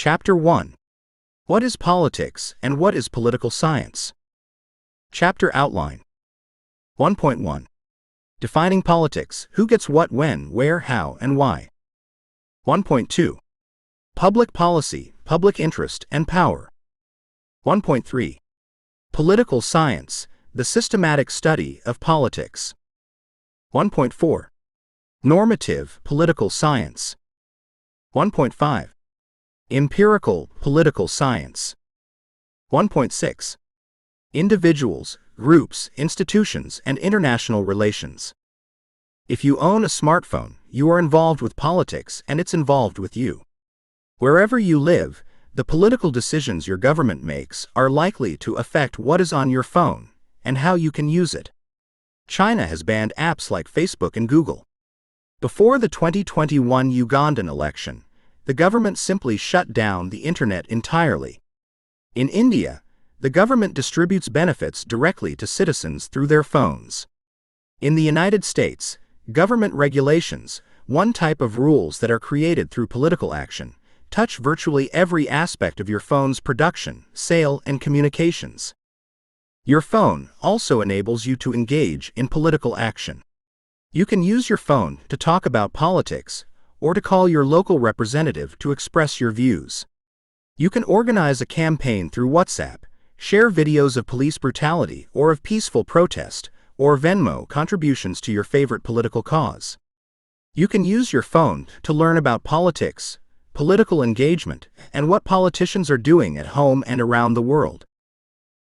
Chapter 1. What is politics and what is political science? Chapter Outline. 1.1. Defining politics: who gets what, when, where, how, and why. 1.2. Public policy, public interest, and power. 1.3. Political science, the systematic study of politics. 1.4. Normative political science. 1.5. Empirical political science. 1.6. Individuals, groups, institutions, and international relations. If you own a smartphone, you are involved with politics and it's involved with you. Wherever you live, the political decisions your government makes are likely to affect what is on your phone and how you can use it. China has banned apps like Facebook and Google. Before the 2021 Ugandan election, the government simply shut down the internet entirely. In India, the government distributes benefits directly to citizens through their phones. In the United States, government regulations, one type of rules that are created through political action, touch virtually every aspect of your phone's production, sale, and communications. Your phone also enables you to engage in political action. You can use your phone to talk about politics or to call your local representative to express your views. You can organize a campaign through WhatsApp, share videos of police brutality or of peaceful protest, or Venmo contributions to your favorite political cause. You can use your phone to learn about politics, political engagement, and what politicians are doing at home and around the world.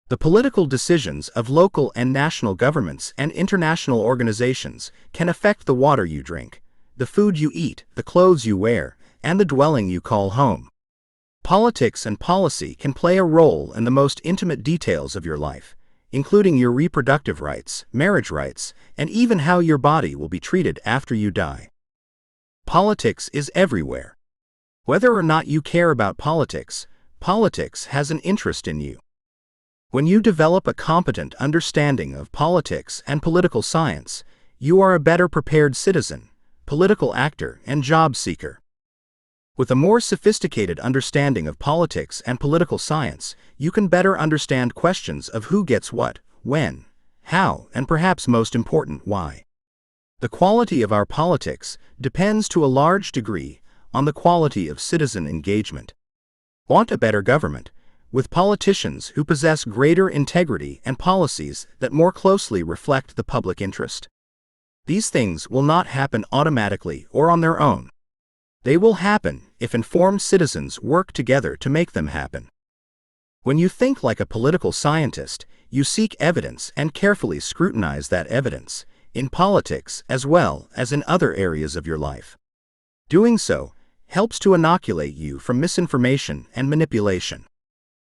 The political decisions of local and national governments and international organizations can affect the water you drink, the food you eat, the clothes you wear, and the dwelling you call home. Politics and policy can play a role in the most intimate details of your life, including your reproductive rights, marriage rights, and even how your body will be treated after you die. Politics is everywhere. Whether or not you care about politics, politics has an interest in you. When you develop a competent understanding of politics and political science, you are a better prepared citizen, political actor, and job seeker. With a more sophisticated understanding of politics and political science, you can better understand questions of who gets what, when, how, and perhaps most important, why. The quality of our politics depends to a large degree on the quality of citizen engagement. Want a better government, with politicians who possess greater integrity and policies that more closely reflect the public interest? These things will not happen automatically or on their own. They will happen if informed citizens work together to make them happen. When you think like a political scientist, you seek evidence and carefully scrutinize that evidence, in politics as well as in other areas of your life. Doing so helps to inoculate you from misinformation and manipulation.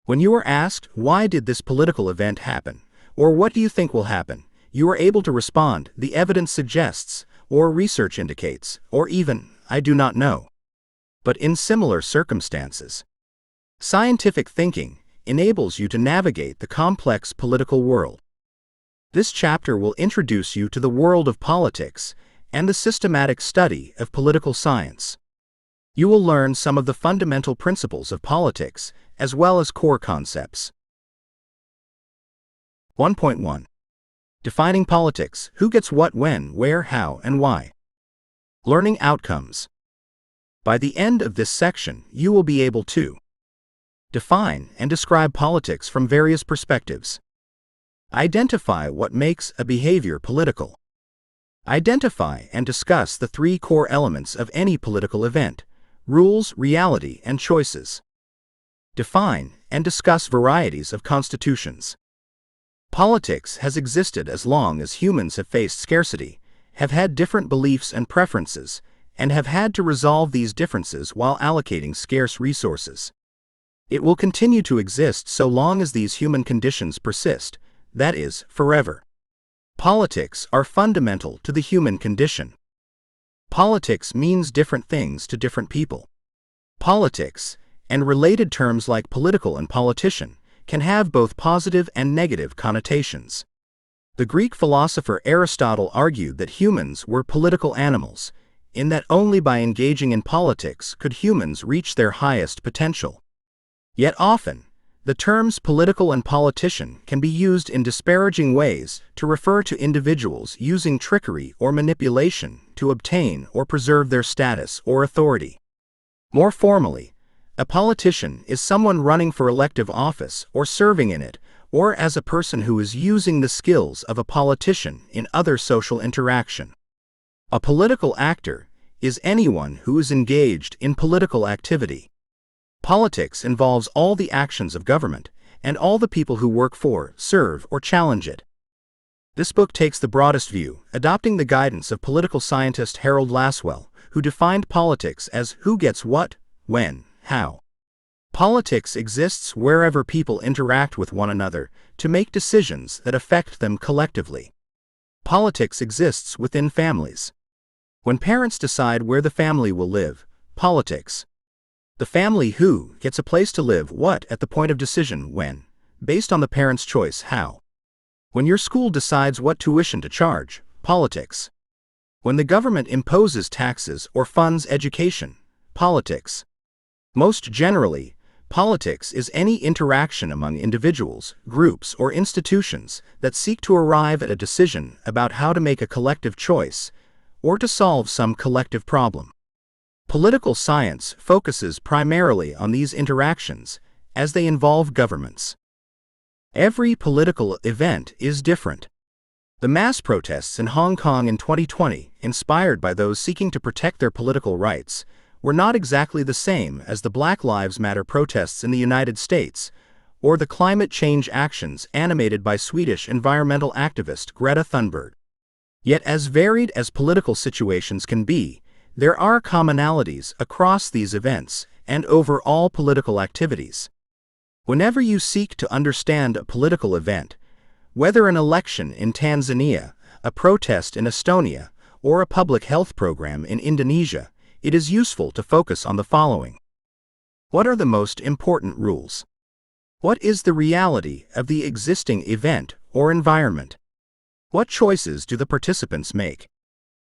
When you are asked, why did this political event happen, or what do you think will happen, you are able to respond, the evidence suggests, or research indicates, or even, I do not know. But in similar circumstances, scientific thinking enables you to navigate the complex political world. This chapter will introduce you to the world of politics and the systematic study of political science. You will learn some of the fundamental principles of politics, as well as core concepts. 1.1. Defining politics: who gets what, when, where, how, and why. Learning outcomes. By the end of this section, you will be able to define and describe politics from various perspectives. Identify what makes a behavior political. Identify and discuss the three core elements of any political event: rules, reality, and choices. Define and discuss varieties of constitutions. Politics has existed as long as humans have faced scarcity, have had different beliefs and preferences, and have had to resolve these differences while allocating scarce resources. It will continue to exist so long as these human conditions persist, that is, forever. Politics are fundamental to the human condition. Politics means different things to different people. Politics, and related terms like political and politician, can have both positive and negative connotations. The Greek philosopher Aristotle argued that humans were political animals, in that only by engaging in politics could humans reach their highest potential. Yet often, the terms political and politician can be used in disparaging ways to refer to individuals using trickery or manipulation to obtain or preserve their status or authority. More formally, a politician is someone running for elective office or serving in it, or as a person who is using the skills of a politician in other social interaction. A political actor is anyone who is engaged in political activity. Politics involves all the actions of government and all the people who work for, serve, or challenge it. This book takes the broadest view, adopting the guidance of political scientist Harold Lasswell, who defined politics as who gets what, when, how. Politics exists wherever people interact with one another to make decisions that affect them collectively. Politics exists within families. When parents decide where the family will live, politics. The family who gets a place to live what at the point of decision when, based on the parent's choice how. When your school decides what tuition to charge, politics. When the government imposes taxes or funds education, politics. Most generally, politics is any interaction among individuals, groups, or institutions that seek to arrive at a decision about how to make a collective choice or to solve some collective problem. Political science focuses primarily on these interactions as they involve governments. Every political event is different. The mass protests in Hong Kong in 2020, inspired by those seeking to protect their political rights, were not exactly the same as the Black Lives Matter protests in the United States, or the climate change actions animated by Swedish environmental activist Greta Thunberg. Yet as varied as political situations can be, there are commonalities across these events and over all political activities. Whenever you seek to understand a political event, whether an election in Tanzania, a protest in Estonia, or a public health program in Indonesia, it is useful to focus on the following. What are the most important rules? What is the reality of the existing event or environment? What choices do the participants make?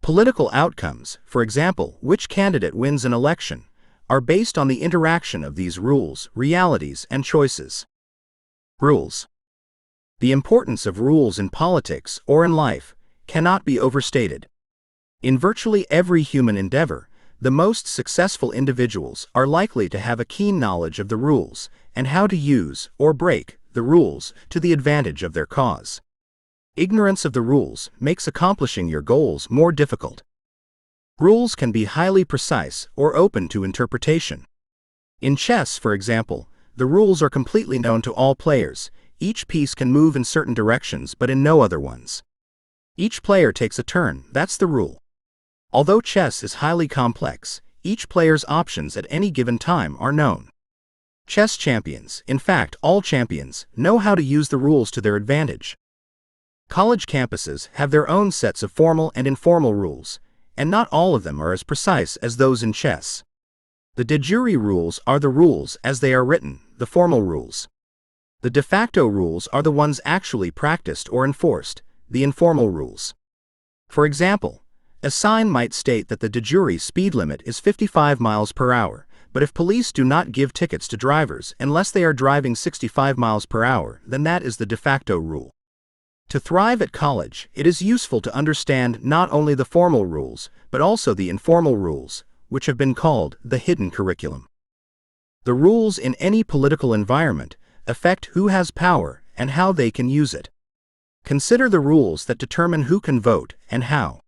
Political outcomes, for example, which candidate wins an election, are based on the interaction of these rules, realities, and choices. Rules. The importance of rules in politics or in life cannot be overstated. In virtually every human endeavor, the most successful individuals are likely to have a keen knowledge of the rules and how to use or break the rules to the advantage of their cause. Ignorance of the rules makes accomplishing your goals more difficult. Rules can be highly precise or open to interpretation. In chess, for example, the rules are completely known to all players. Each piece can move in certain directions but in no other ones. Each player takes a turn, that's the rule. Although chess is highly complex, each player's options at any given time are known. Chess champions, in fact all champions, know how to use the rules to their advantage. College campuses have their own sets of formal and informal rules, and not all of them are as precise as those in chess. The de jure rules are the rules as they are written, the formal rules. The de facto rules are the ones actually practiced or enforced, the informal rules. For example, a sign might state that the de jure speed limit is 55 miles per hour, but if police do not give tickets to drivers unless they are driving 65 miles per hour, then that is the de facto rule. To thrive at college, it is useful to understand not only the formal rules, but also the informal rules, which have been called the hidden curriculum. The rules in any political environment affect who has power and how they can use it. Consider the rules that determine who can vote and how.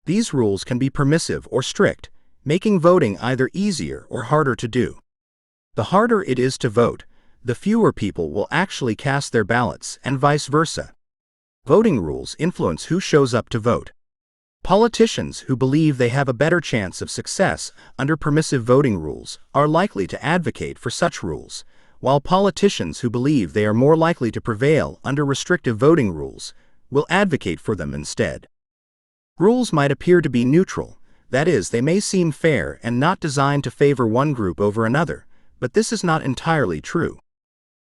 These rules can be permissive or strict, making voting either easier or harder to do. The harder it is to vote, the fewer people will actually cast their ballots, and vice versa. Voting rules influence who shows up to vote. Politicians who believe they have a better chance of success under permissive voting rules are likely to advocate for such rules, while politicians who believe they are more likely to prevail under restrictive voting rules will advocate for them instead. Rules might appear to be neutral, that is, they may seem fair and not designed to favor one group over another, but this is not entirely true.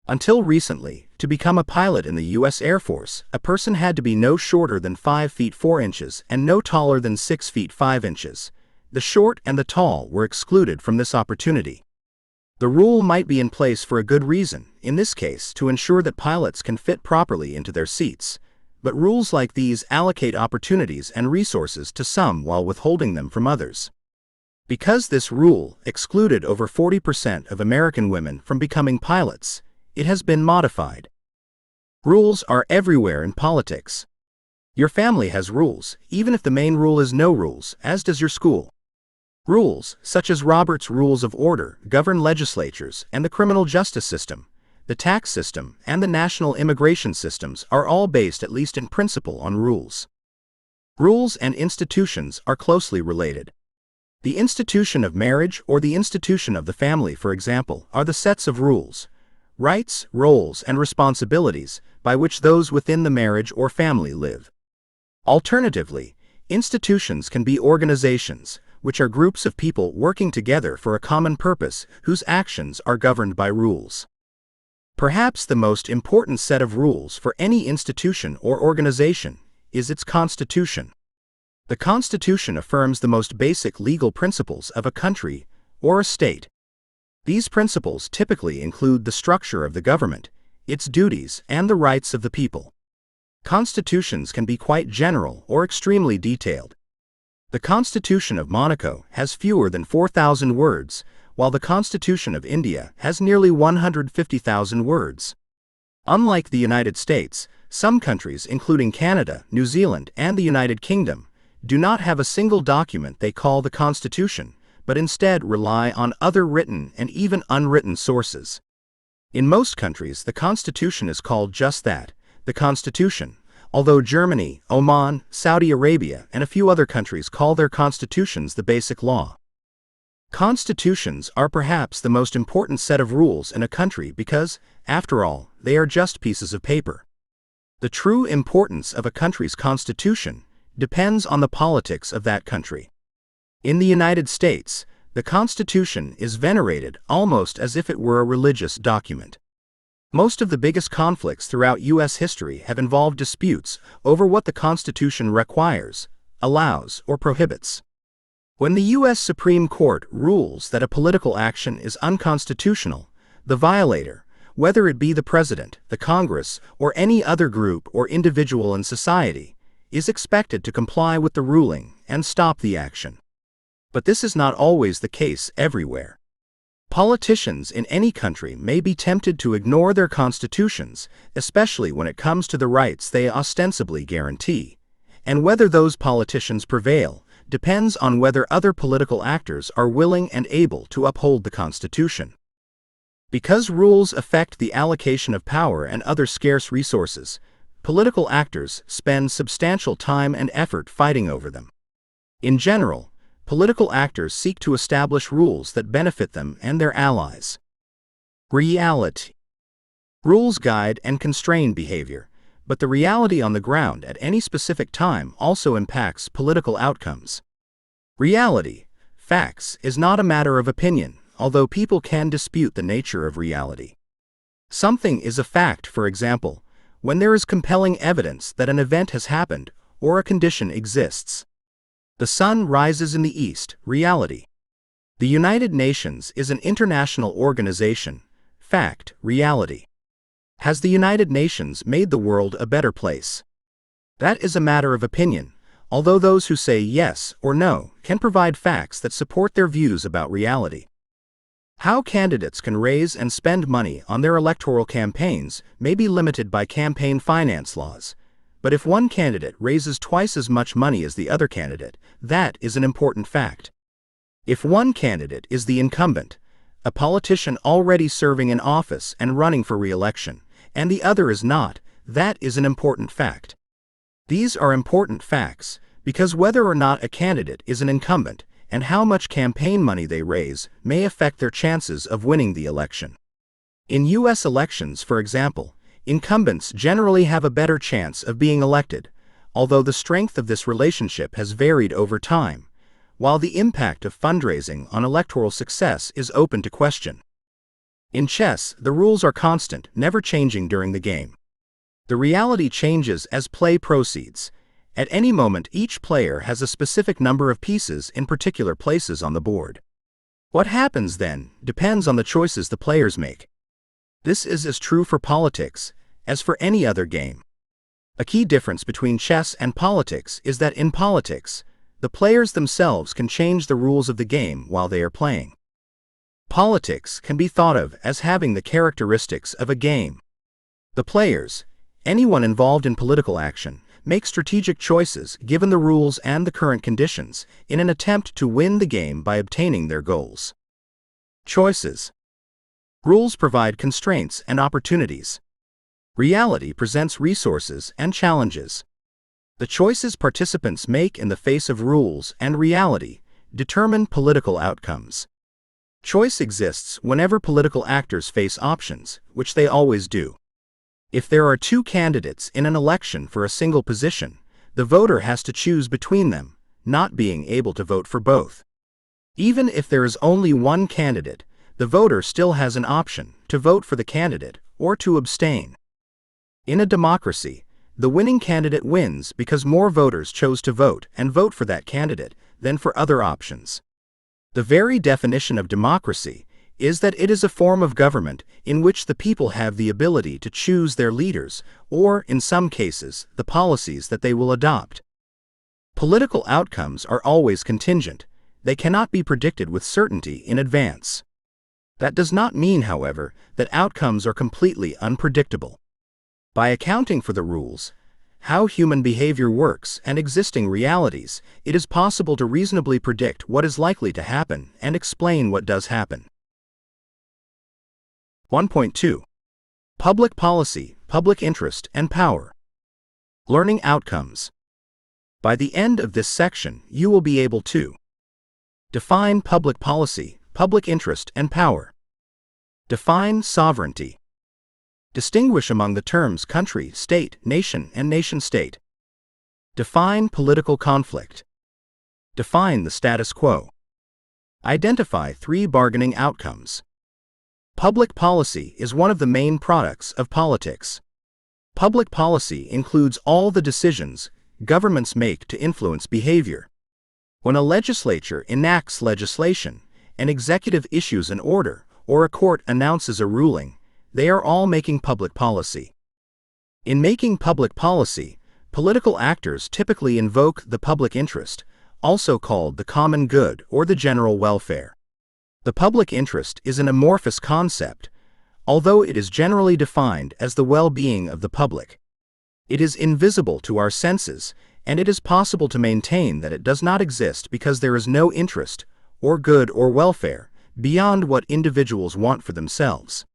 Until recently, to become a pilot in the U.S. Air Force, a person had to be no shorter than 5 feet 4 inches and no taller than 6 feet 5 inches. The short and the tall were excluded from this opportunity. The rule might be in place for a good reason, in this case to ensure that pilots can fit properly into their seats, but rules like these allocate opportunities and resources to some while withholding them from others. Because this rule excluded over 40% of American women from becoming pilots, it has been modified. Rules are everywhere in politics. Your family has rules, even if the main rule is no rules, as does your school. Rules, such as Robert's Rules of Order, govern legislatures and the criminal justice system. The tax system and the national immigration systems are all based, at least in principle, on rules. Rules and institutions are closely related. The institution of marriage or the institution of the family, for example, are the sets of rules, rights, roles, and responsibilities by which those within the marriage or family live. Alternatively, institutions can be organizations, which are groups of people working together for a common purpose whose actions are governed by rules. Perhaps the most important set of rules for any institution or organization is its constitution. The Constitution affirms the most basic legal principles of a country or a state. These principles typically include the structure of the government, its duties, and the rights of the people. Constitutions can be quite general or extremely detailed. The Constitution of Monaco has fewer than 4,000 words, while the Constitution of India has nearly 150,000 words. Unlike the United States, some countries, including Canada, New Zealand, and the United Kingdom, do not have a single document they call the Constitution, but instead rely on other written and even unwritten sources. In most countries, the Constitution is called just that, the Constitution, although Germany, Oman, Saudi Arabia, and a few other countries call their constitutions the basic law. Constitutions are perhaps the most important set of rules in a country because, after all, they are just pieces of paper. The true importance of a country's constitution depends on the politics of that country. In the United States, the Constitution is venerated almost as if it were a religious document. Most of the biggest conflicts throughout U.S. history have involved disputes over what the Constitution requires, allows, or prohibits. When the U.S. Supreme Court rules that a political action is unconstitutional, the violator, whether it be the President, the Congress, or any other group or individual in society, is expected to comply with the ruling and stop the action. But this is not always the case everywhere. Politicians in any country may be tempted to ignore their constitutions, especially when it comes to the rights they ostensibly guarantee, and whether those politicians prevail depends on whether other political actors are willing and able to uphold the Constitution. Because rules affect the allocation of power and other scarce resources, political actors spend substantial time and effort fighting over them. In general, political actors seek to establish rules that benefit them and their allies. Reality. Rules guide and constrain behavior, but the reality on the ground at any specific time also impacts political outcomes. Reality, facts, is not a matter of opinion, although people can dispute the nature of reality. Something is a fact, for example, when there is compelling evidence that an event has happened or a condition exists. The sun rises in the east, reality. The United Nations is an international organization, fact, reality. Has the United Nations made the world a better place? That is a matter of opinion, although those who say yes or no can provide facts that support their views about reality. How candidates can raise and spend money on their electoral campaigns may be limited by campaign finance laws, but if one candidate raises twice as much money as the other candidate, that is an important fact. If one candidate is the incumbent, a politician already serving in office and running for re-election, and the other is not, that is an important fact. These are important facts because whether or not a candidate is an incumbent and how much campaign money they raise may affect their chances of winning the election. In U.S. elections, for example, incumbents generally have a better chance of being elected, although the strength of this relationship has varied over time, while the impact of fundraising on electoral success is open to question. In chess, the rules are constant, never changing during the game. The reality changes as play proceeds, At any moment, each player has a specific number of pieces in particular places on the board. What happens then depends on the choices the players make. This is as true for politics as for any other game. A key difference between chess and politics is that in politics, the players themselves can change the rules of the game while they are playing. Politics can be thought of as having the characteristics of a game. The players, anyone involved in political action, make strategic choices given the rules and the current conditions in an attempt to win the game by obtaining their goals. Choices. Rules provide constraints and opportunities. Reality presents resources and challenges. The choices participants make in the face of rules and reality determine political outcomes. Choice exists whenever political actors face options, which they always do. If there are two candidates in an election for a single position, the voter has to choose between them, not being able to vote for both. Even if there is only one candidate, the voter still has an option to vote for the candidate or to abstain. In a democracy, the winning candidate wins because more voters chose to vote and vote for that candidate than for other options. The very definition of democracy is that it is a form of government in which the people have the ability to choose their leaders, or, in some cases, the policies that they will adopt. Political outcomes are always contingent. They cannot be predicted with certainty in advance. That does not mean, however, that outcomes are completely unpredictable. By accounting for the rules, how human behavior works, and existing realities, it is possible to reasonably predict what is likely to happen and explain what does happen. 1.2. Public policy, public interest, and power. Learning outcomes. By the end of this section, you will be able to define public policy, public interest, and power. Define sovereignty. Distinguish among the terms country, state, nation, and nation-state. Define political conflict. Define the status quo. Identify three bargaining outcomes. Public policy is one of the main products of politics. Public policy includes all the decisions governments make to influence behavior. When a legislature enacts legislation, an executive issues an order, or a court announces a ruling, they are all making public policy. In making public policy, political actors typically invoke the public interest, also called the common good or the general welfare. The public interest is an amorphous concept, although it is generally defined as the well-being of the public. It is invisible to our senses, and it is possible to maintain that it does not exist because there is no interest, or good or welfare, beyond what individuals want for themselves.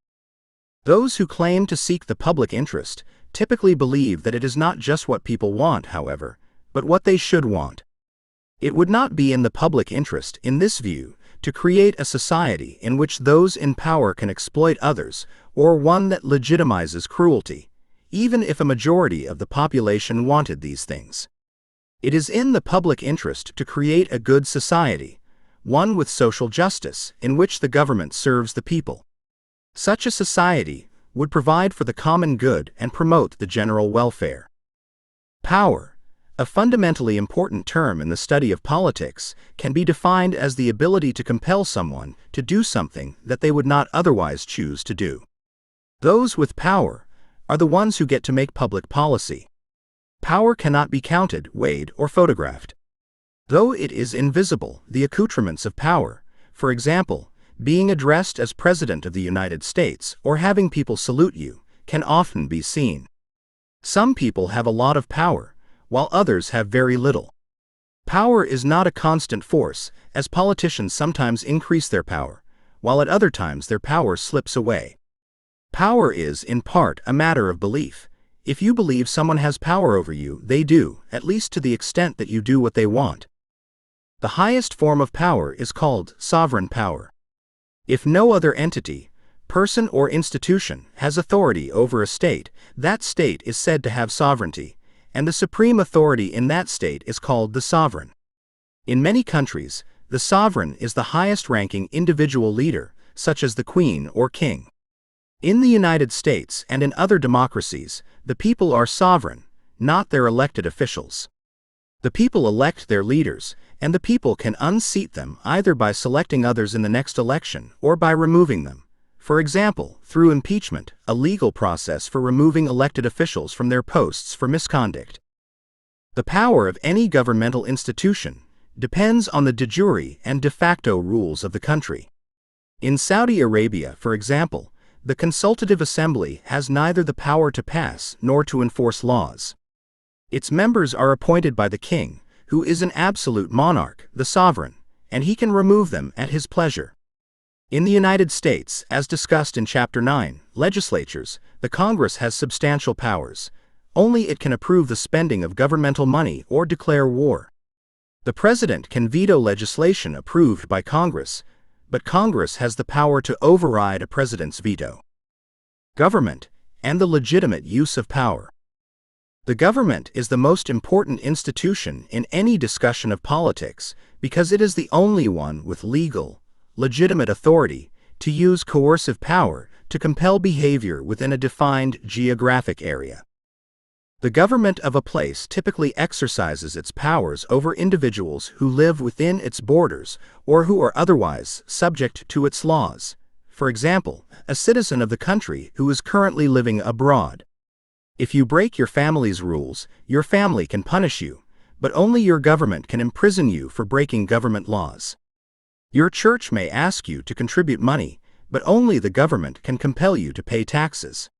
Those who claim to seek the public interest typically believe that it is not just what people want, however, but what they should want. It would not be in the public interest, in this view, to create a society in which those in power can exploit others, or one that legitimizes cruelty, even if a majority of the population wanted these things. It is in the public interest to create a good society, one with social justice, in which the government serves the people. Such a society would provide for the common good and promote the general welfare. Power, a fundamentally important term in the study of politics, can be defined as the ability to compel someone to do something that they would not otherwise choose to do. Those with power are the ones who get to make public policy. Power cannot be counted, weighed, or photographed. Though it is invisible, the accoutrements of power, for example, being addressed as President of the United States or having people salute you, can often be seen. Some people have a lot of power, while others have very little. Power is not a constant force, as politicians sometimes increase their power, while at other times their power slips away. Power is, in part, a matter of belief. If you believe someone has power over you, they do, at least to the extent that you do what they want. The highest form of power is called sovereign power. If no other entity, person, or institution has authority over a state, that state is said to have sovereignty, and the supreme authority in that state is called the sovereign. In many countries, the sovereign is the highest-ranking individual leader, such as the Queen or King. In the United States and in other democracies, the people are sovereign, not their elected officials. The people elect their leaders, and the people can unseat them either by selecting others in the next election or by removing them. For example, through impeachment, a legal process for removing elected officials from their posts for misconduct. The power of any governmental institution depends on the de jure and de facto rules of the country. In Saudi Arabia, for example, the Consultative Assembly has neither the power to pass nor to enforce laws. Its members are appointed by the king, who is an absolute monarch, the sovereign, and he can remove them at his pleasure. In the United States, as discussed in Chapter 9, legislatures, the Congress has substantial powers. Only it can approve the spending of governmental money or declare war. The president can veto legislation approved by Congress, but Congress has the power to override a president's veto. Government and the legitimate use of power. The government is the most important institution in any discussion of politics because it is the only one with legal, legitimate authority to use coercive power to compel behavior within a defined geographic area. The government of a place typically exercises its powers over individuals who live within its borders or who are otherwise subject to its laws. For example, a citizen of the country who is currently living abroad. If you break your family's rules, your family can punish you, but only your government can imprison you for breaking government laws. Your church may ask you to contribute money, but only the government can compel you to pay taxes.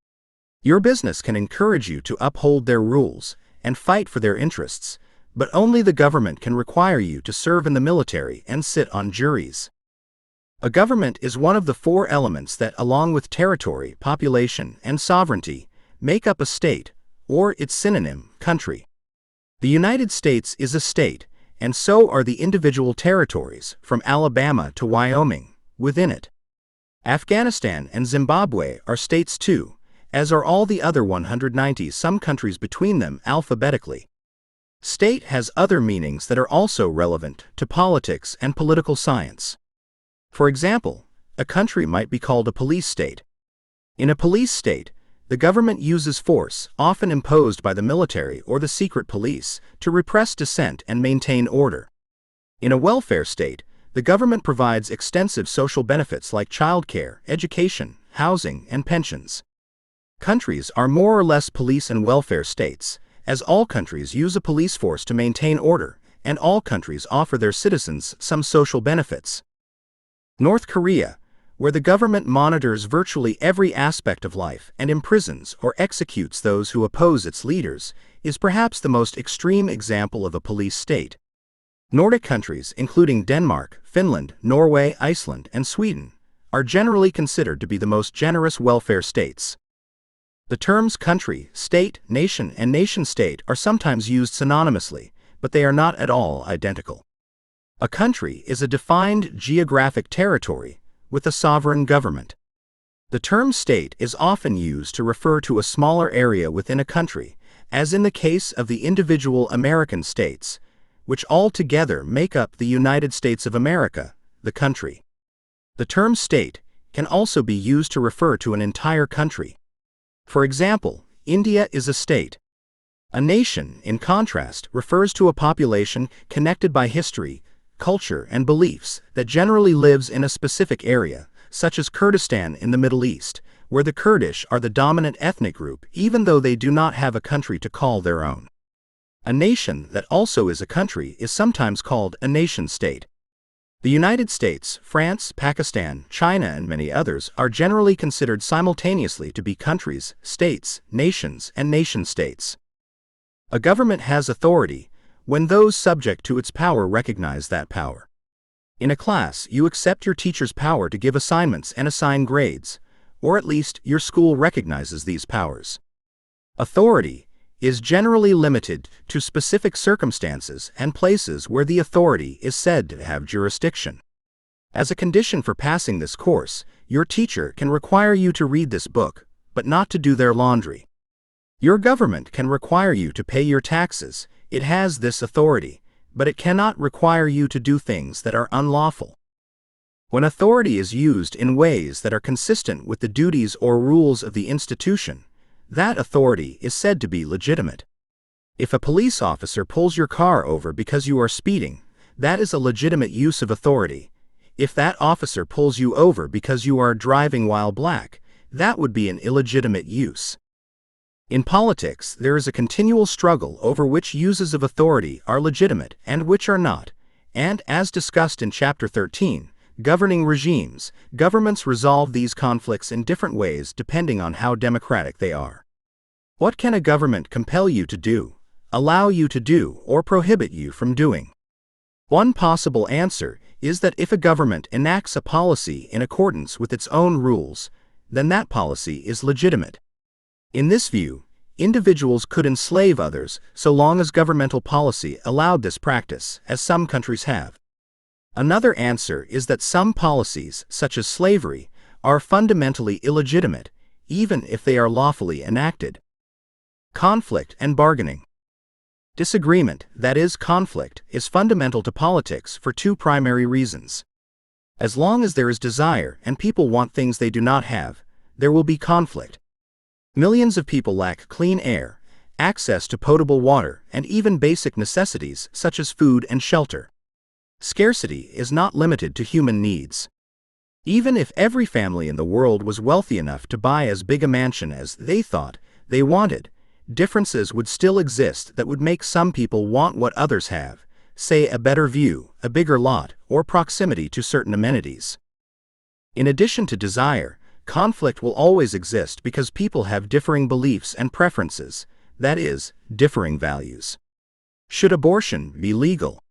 Your business can encourage you to uphold their rules and fight for their interests, but only the government can require you to serve in the military and sit on juries. A government is one of the four elements that, along with territory, population, and sovereignty, make up a state, or its synonym, country. The United States is a state, and so are the individual territories, from Alabama to Wyoming, within it. Afghanistan and Zimbabwe are states too, as are all the other 190-some countries between them alphabetically. State has other meanings that are also relevant to politics and political science. For example, a country might be called a police state. In a police state, the government uses force, often imposed by the military or the secret police, to repress dissent and maintain order. In a welfare state, the government provides extensive social benefits like childcare, education, housing, and pensions. Countries are more or less police and welfare states, as all countries use a police force to maintain order, and all countries offer their citizens some social benefits. North Korea, where the government monitors virtually every aspect of life and imprisons or executes those who oppose its leaders, is perhaps the most extreme example of a police state. Nordic countries, including Denmark, Finland, Norway, Iceland, and Sweden, are generally considered to be the most generous welfare states. The terms country, state, nation, and nation-state are sometimes used synonymously, but they are not at all identical. A country is a defined geographic territory with a sovereign government. The term state is often used to refer to a smaller area within a country, as in the case of the individual American states, which all together make up the United States of America, the country. The term state can also be used to refer to an entire country. For example, India is a state. A nation, in contrast, refers to a population connected by history, culture, and beliefs that generally lives in a specific area, such as Kurdistan in the Middle East, where the Kurdish are the dominant ethnic group even though they do not have a country to call their own. A nation that also is a country is sometimes called a nation-state. The United States, France, Pakistan, China, and many others are generally considered simultaneously to be countries, states, nations, and nation-states. A government has authority when those subject to its power recognize that power. In a class, you accept your teacher's power to give assignments and assign grades, or at least your school recognizes these powers. Authority is generally limited to specific circumstances and places where the authority is said to have jurisdiction. As a condition for passing this course, your teacher can require you to read this book, but not to do their laundry. Your government can require you to pay your taxes. It has this authority, but it cannot require you to do things that are unlawful. When authority is used in ways that are consistent with the duties or rules of the institution, that authority is said to be legitimate. If a police officer pulls your car over because you are speeding, that is a legitimate use of authority. If that officer pulls you over because you are driving while black, that would be an illegitimate use. In politics, there is a continual struggle over which uses of authority are legitimate and which are not, and as discussed in Chapter 13, Governing Regimes, governments resolve these conflicts in different ways depending on how democratic they are. What can a government compel you to do, allow you to do, or prohibit you from doing? One possible answer is that if a government enacts a policy in accordance with its own rules, then that policy is legitimate. In this view, individuals could enslave others so long as governmental policy allowed this practice, as some countries have. Another answer is that some policies, such as slavery, are fundamentally illegitimate, even if they are lawfully enacted. Conflict and bargaining. Disagreement, that is, conflict, is fundamental to politics for two primary reasons. As long as there is desire and people want things they do not have, there will be conflict. Millions of people lack clean air, access to potable water, and even basic necessities such as food and shelter. Scarcity is not limited to human needs. Even if every family in the world was wealthy enough to buy as big a mansion as they thought they wanted, differences would still exist that would make some people want what others have, say a better view, a bigger lot, or proximity to certain amenities. In addition to desire, conflict will always exist because people have differing beliefs and preferences, that is, differing values. Should abortion be legal?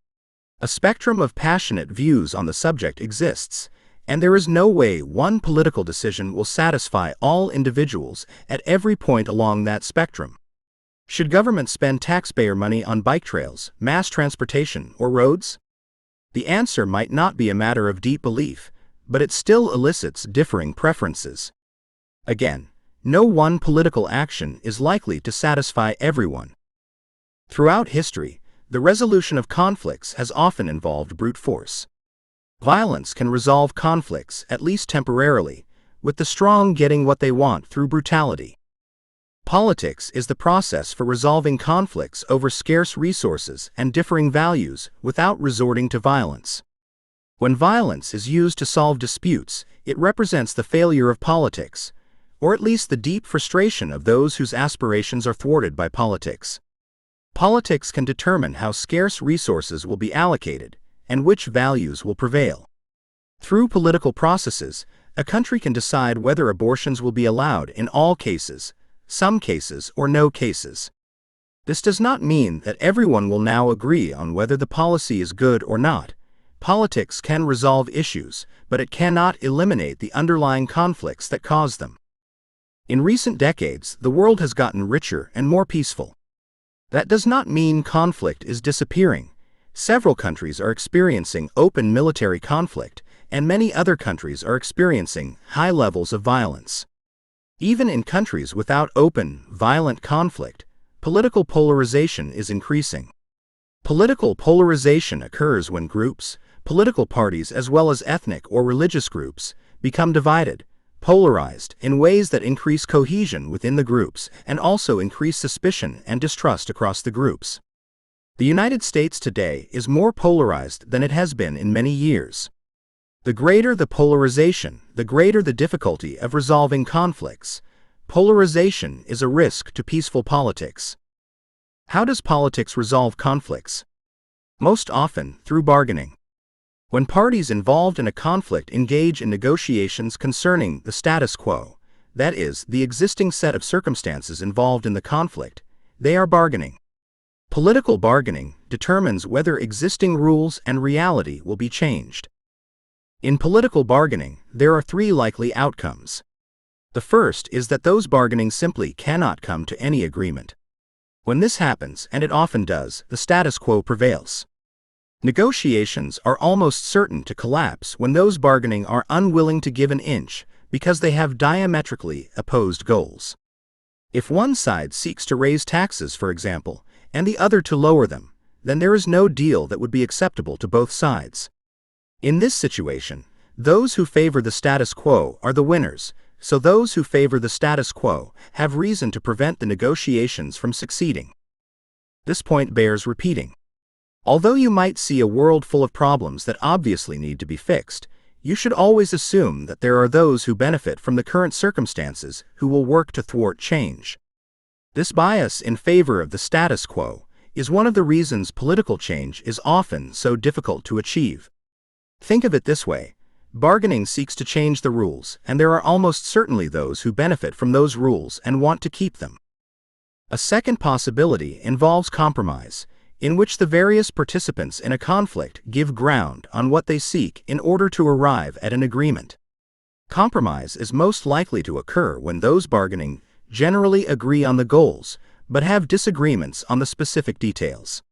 A spectrum of passionate views on the subject exists, and there is no way one political decision will satisfy all individuals at every point along that spectrum. Should government spend taxpayer money on bike trails, mass transportation, or roads? The answer might not be a matter of deep belief, but it still elicits differing preferences. Again, no one political action is likely to satisfy everyone. Throughout history, the resolution of conflicts has often involved brute force. Violence can resolve conflicts, at least temporarily, with the strong getting what they want through brutality. Politics is the process for resolving conflicts over scarce resources and differing values without resorting to violence. When violence is used to solve disputes, it represents the failure of politics, or at least the deep frustration of those whose aspirations are thwarted by politics. Politics can determine how scarce resources will be allocated and which values will prevail. Through political processes, a country can decide whether abortions will be allowed in all cases, some cases, or no cases. This does not mean that everyone will now agree on whether the policy is good or not. Politics can resolve issues, but it cannot eliminate the underlying conflicts that cause them. In recent decades, the world has gotten richer and more peaceful. That does not mean conflict is disappearing. Several countries are experiencing open military conflict, and many other countries are experiencing high levels of violence. Even in countries without open, violent conflict, political polarization is increasing. Political polarization occurs when groups, political parties as well as ethnic or religious groups, become divided, polarized in ways that increase cohesion within the groups and also increase suspicion and distrust across the groups. The United States today is more polarized than it has been in many years. The greater the polarization, the greater the difficulty of resolving conflicts. Polarization is a risk to peaceful politics. How does politics resolve conflicts? Most often, through bargaining. When parties involved in a conflict engage in negotiations concerning the status quo, that is, the existing set of circumstances involved in the conflict, they are bargaining. Political bargaining determines whether existing rules and reality will be changed. In political bargaining, there are three likely outcomes. The first is that those bargaining simply cannot come to any agreement. When this happens, and it often does, the status quo prevails. Negotiations are almost certain to collapse when those bargaining are unwilling to give an inch because they have diametrically opposed goals. If one side seeks to raise taxes, for example, and the other to lower them, then there is no deal that would be acceptable to both sides. In this situation, those who favor the status quo are the winners, so those who favor the status quo have reason to prevent the negotiations from succeeding. This point bears repeating. Although you might see a world full of problems that obviously need to be fixed, you should always assume that there are those who benefit from the current circumstances who will work to thwart change. This bias in favor of the status quo is one of the reasons political change is often so difficult to achieve. Think of it this way: bargaining seeks to change the rules, and there are almost certainly those who benefit from those rules and want to keep them. A second possibility involves compromise, in which the various participants in a conflict give ground on what they seek in order to arrive at an agreement. Compromise is most likely to occur when those bargaining generally agree on the goals, but have disagreements on the specific details.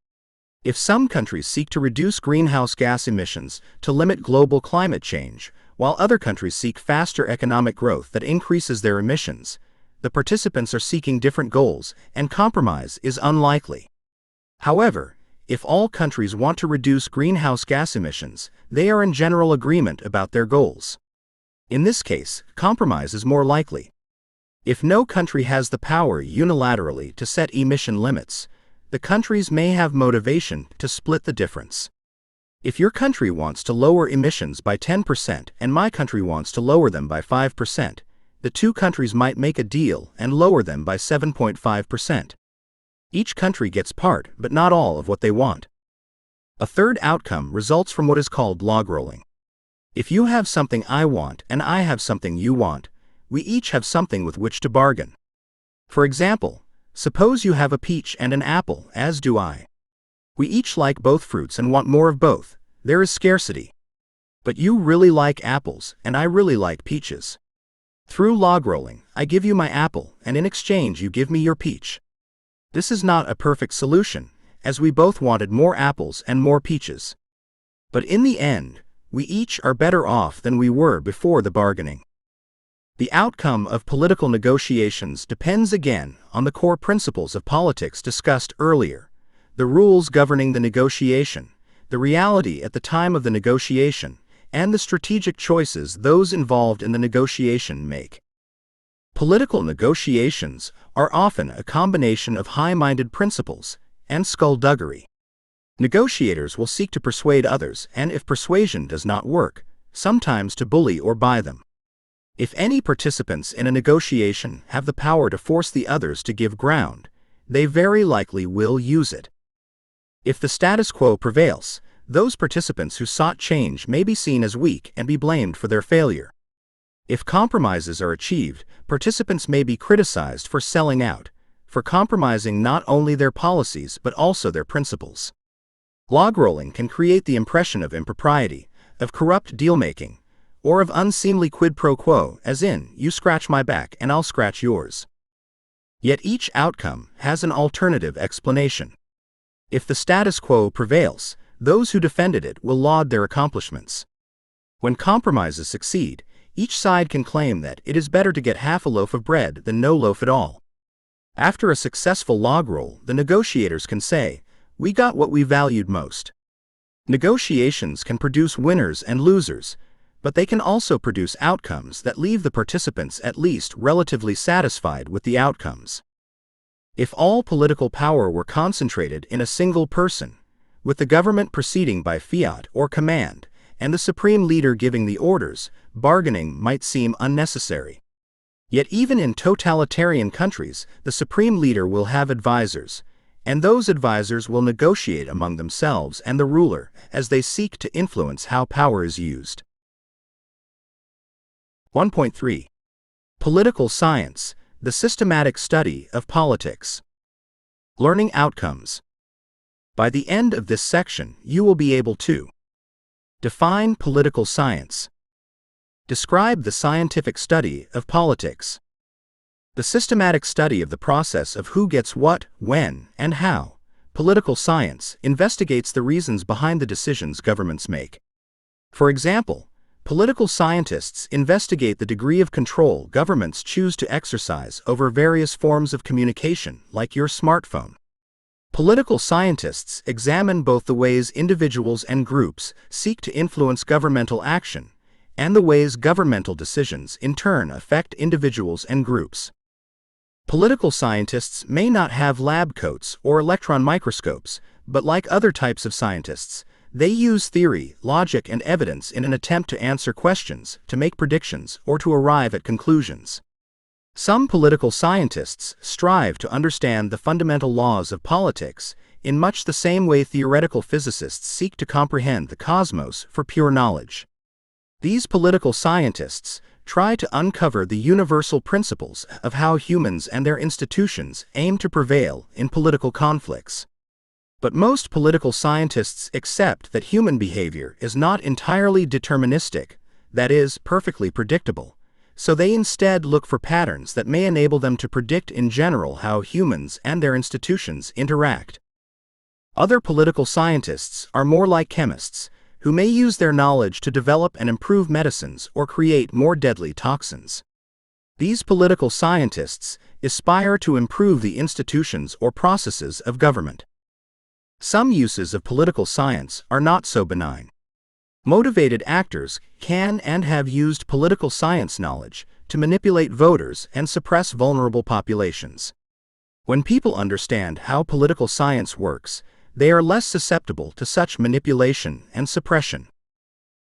If some countries seek to reduce greenhouse gas emissions to limit global climate change, while other countries seek faster economic growth that increases their emissions, the participants are seeking different goals, and compromise is unlikely. However, if all countries want to reduce greenhouse gas emissions, they are in general agreement about their goals. In this case, compromise is more likely. If no country has the power unilaterally to set emission limits, the countries may have motivation to split the difference. If your country wants to lower emissions by 10% and my country wants to lower them by 5%, the two countries might make a deal and lower them by 7.5%. Each country gets part, but not all, of what they want. A third outcome results from what is called logrolling. If you have something I want and I have something you want, we each have something with which to bargain. For example, suppose you have a peach and an apple, as do I. We each like both fruits and want more of both. There is scarcity. But you really like apples, and I really like peaches. Through logrolling, I give you my apple, and in exchange you give me your peach. This is not a perfect solution, as we both wanted more apples and more peaches. But in the end, we each are better off than we were before the bargaining. The outcome of political negotiations depends again on the core principles of politics discussed earlier: the rules governing the negotiation, the reality at the time of the negotiation, and the strategic choices those involved in the negotiation make. Political negotiations are often a combination of high-minded principles and skullduggery. Negotiators will seek to persuade others, and if persuasion does not work, sometimes to bully or buy them. If any participants in a negotiation have the power to force the others to give ground, they very likely will use it. If the status quo prevails, those participants who sought change may be seen as weak and be blamed for their failure. If compromises are achieved, participants may be criticized for selling out, for compromising not only their policies but also their principles. Logrolling can create the impression of impropriety, of corrupt deal-making, or of unseemly quid pro quo, as in, you scratch my back and I'll scratch yours. Yet each outcome has an alternative explanation. If the status quo prevails, those who defended it will laud their accomplishments. When compromises succeed, each side can claim that it is better to get half a loaf of bread than no loaf at all. After a successful logroll, the negotiators can say, "We got what we valued most." Negotiations can produce winners and losers, but they can also produce outcomes that leave the participants at least relatively satisfied with the outcomes. If all political power were concentrated in a single person, with the government proceeding by fiat or command, and the supreme leader giving the orders, bargaining might seem unnecessary. Yet even in totalitarian countries, the supreme leader will have advisors, and those advisors will negotiate among themselves and the ruler as they seek to influence how power is used. 1.3. Political Science, the systematic study of politics. Learning outcomes. By the end of this section, you will be able to define political science, describe the scientific study of politics, the systematic study of the process of who gets what, when, and how. Political science investigates the reasons behind the decisions governments make. For example, political scientists investigate the degree of control governments choose to exercise over various forms of communication, like your smartphone. Political scientists examine both the ways individuals and groups seek to influence governmental action, and the ways governmental decisions in turn affect individuals and groups. Political scientists may not have lab coats or electron microscopes, but like other types of scientists, they use theory, logic, and evidence in an attempt to answer questions, to make predictions, or to arrive at conclusions. Some political scientists strive to understand the fundamental laws of politics in much the same way theoretical physicists seek to comprehend the cosmos for pure knowledge. These political scientists try to uncover the universal principles of how humans and their institutions aim to prevail in political conflicts. But most political scientists accept that human behavior is not entirely deterministic, that is, perfectly predictable, so they instead look for patterns that may enable them to predict in general how humans and their institutions interact. Other political scientists are more like chemists, who may use their knowledge to develop and improve medicines or create more deadly toxins. These political scientists aspire to improve the institutions or processes of government. Some uses of political science are not so benign. Motivated actors can and have used political science knowledge to manipulate voters and suppress vulnerable populations. When people understand how political science works, they are less susceptible to such manipulation and suppression.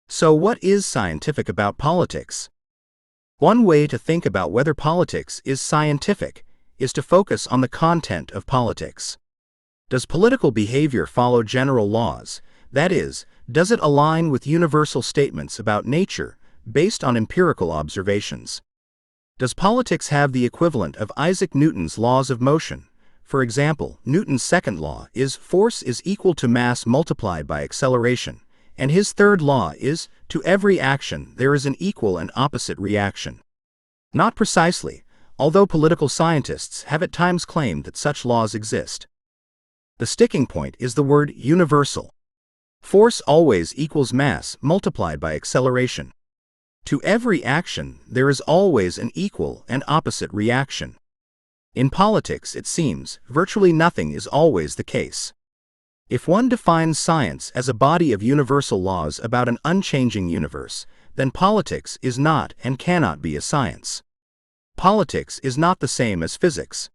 So what is scientific about politics? One way to think about whether politics is scientific is to focus on the content of politics. Does political behavior follow general laws? That is, does it align with universal statements about nature based on empirical observations? Does politics have the equivalent of Isaac Newton's laws of motion? For example, Newton's second law is force is equal to mass multiplied by acceleration, and his third law is, to every action there is an equal and opposite reaction. Not precisely, although political scientists have at times claimed that such laws exist. The sticking point is the word universal. Force always equals mass multiplied by acceleration. To every action there is always an equal and opposite reaction. In politics, it seems, virtually nothing is always the case. If one defines science as a body of universal laws about an unchanging universe, then politics is not and cannot be a science. Politics is not the same as physics.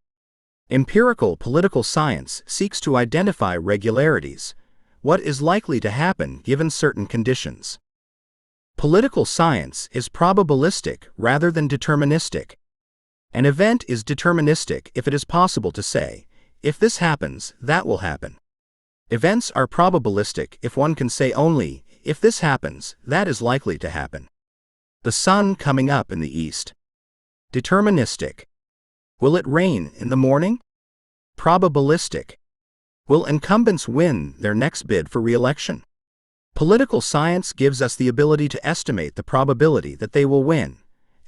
Empirical political science seeks to identify regularities, what is likely to happen given certain conditions. Political science is probabilistic rather than deterministic. An event is deterministic if it is possible to say, if this happens, that will happen. Events are probabilistic if one can say only, if this happens, that is likely to happen. The sun coming up in the east. Deterministic. Will it rain in the morning? Probabilistic. Will incumbents win their next bid for re-election? Political science gives us the ability to estimate the probability that they will win,